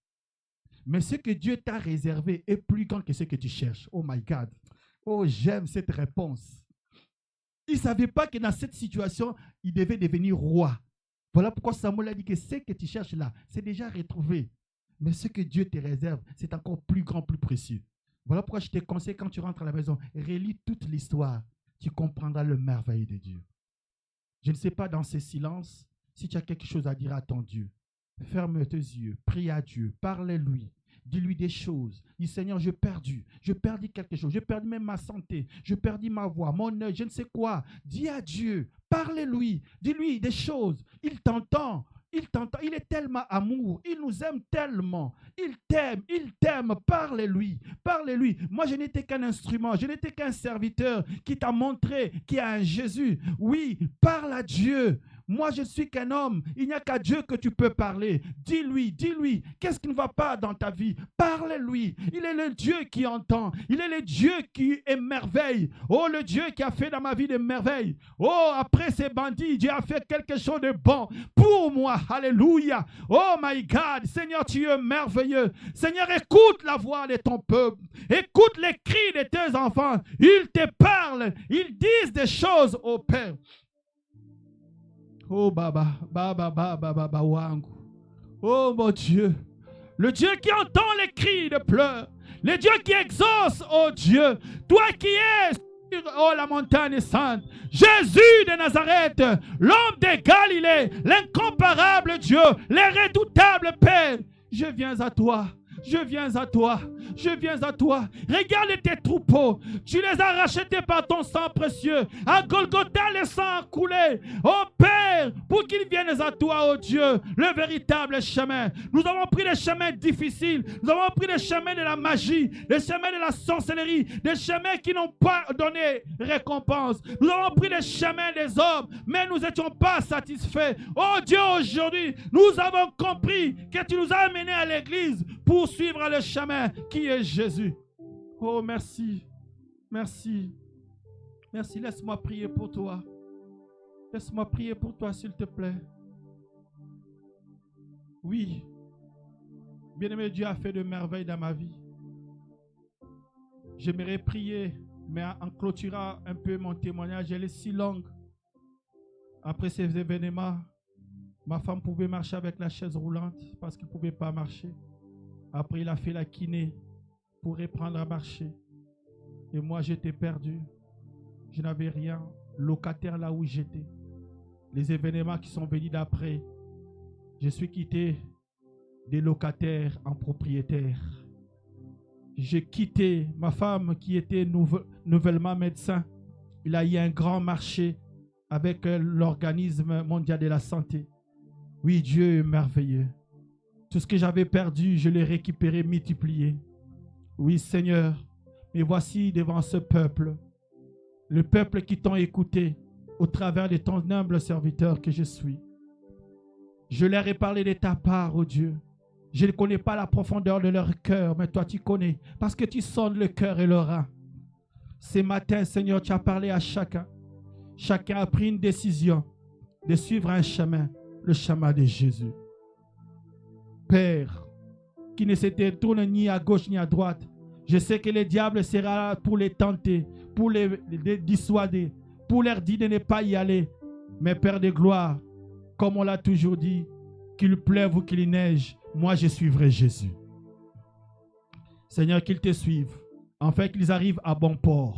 S7: Mais ce que Dieu t'a réservé est plus grand que ce que tu cherches. Oh my God. Oh, j'aime cette réponse. Il ne savait pas que dans cette situation, il devait devenir roi. Voilà pourquoi Samuel a dit que ce que tu cherches là, c'est déjà retrouvé. Mais ce que Dieu te réserve, c'est encore plus grand, plus précieux. Voilà pourquoi je te conseille, quand tu rentres à la maison, relis toute l'histoire. Tu comprendras le merveille de Dieu. Je ne sais pas dans ces silences si tu as quelque chose à dire à ton Dieu. Ferme tes yeux, prie à Dieu, parle-lui, dis-lui des choses. Dis Seigneur, j'ai perdu quelque chose, j'ai perdu même ma santé, j'ai perdu ma voix, mon œil, je ne sais quoi. Dis à Dieu, parle-lui, dis-lui des choses. Il t'entend. Il est tellement amour, il nous aime tellement, il t'aime, parle-lui. Moi, je n'étais qu'un instrument, je n'étais qu'un serviteur qui t'a montré qu'il y a un Jésus. Oui, parle à Dieu. Moi, je suis qu'un homme. Il n'y a qu'à Dieu que tu peux parler. Dis-lui, qu'est-ce qui ne va pas dans ta vie? Parle-lui. Il est le Dieu qui entend. Il est le Dieu qui émerveille. Oh, le Dieu qui a fait dans ma vie des merveilles. Oh, après ces bandits, Dieu a fait quelque chose de bon pour moi. Alléluia. Oh, my God. Seigneur, tu es merveilleux. Seigneur, écoute la voix de ton peuple. Écoute les cris de tes enfants. Ils te parlent. Ils disent des choses au Père. Oh, Baba, wangu. Oh, mon Dieu. Le Dieu qui entend les cris de pleurs. Le Dieu qui exauce, oh Dieu. Toi qui es sur la montagne sainte. Jésus de Nazareth, l'homme de Galilée, l'incomparable Dieu, le redoutable Père. Je viens à toi. Regarde tes troupeaux. Tu les as rachetés par ton sang précieux. À Golgotha, le sang a coulé. Oh Père, pour qu'ils viennent à toi, oh Dieu, le véritable chemin. Nous avons pris les chemins difficiles. Nous avons pris les chemins de la magie, les chemins de la sorcellerie, des chemins qui n'ont pas donné récompense. Nous avons pris les chemins des hommes, mais nous n'étions pas satisfaits. Oh Dieu, aujourd'hui, nous avons compris que tu nous as amenés à l'église pour suivre le chemin qui est Jésus. Oh, merci. Laisse-moi prier pour toi. S'il te plaît. Oui. Bien-aimé, Dieu a fait de merveilles dans ma vie. J'aimerais prier, mais en clôturant un peu mon témoignage, elle est si longue. Après ces événements, ma femme pouvait marcher avec la chaise roulante parce qu'elle ne pouvait pas marcher. Après, il a fait la kiné pour reprendre à marcher. Et moi, j'étais perdu. Je n'avais rien. Locataire là où j'étais. Les événements qui sont venus d'après, je suis quitté des locataires en propriétaire. J'ai quitté ma femme qui était nouvellement médecin. Il a eu un grand marché avec l'organisme mondial de la santé. Oui, Dieu est merveilleux. Tout ce que j'avais perdu, je l'ai récupéré, multiplié. Oui, Seigneur, mais voici devant ce peuple, le peuple qui t'ont écouté au travers de ton humble serviteur que je suis. Je leur ai parlé de ta part, oh Dieu. Je ne connais pas la profondeur de leur cœur, mais toi tu connais, parce que tu sondes le cœur et le rein. Ce matin, Seigneur, tu as parlé à chacun. Chacun a pris une décision de suivre un chemin, le chemin de Jésus. Père, qui ne se détourne ni à gauche ni à droite. Je sais que le diable sera là pour les tenter, pour les dissuader, pour leur dire de ne pas y aller. Mais Père de gloire, comme on l'a toujours dit, qu'il pleuve ou qu'il neige, moi je suivrai Jésus. Seigneur, qu'ils te suivent, afin qu'ils arrivent à bon port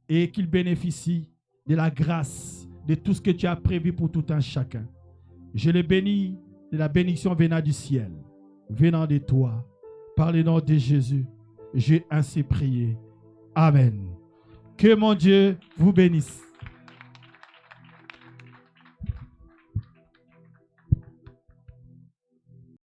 S7: et qu'ils bénéficient de la grâce, de tout ce que tu as prévu pour tout un chacun. Je les bénis de la bénédiction venant du ciel, venant de toi, par le nom de Jésus. J'ai ainsi prié. Amen. Que mon Dieu vous bénisse.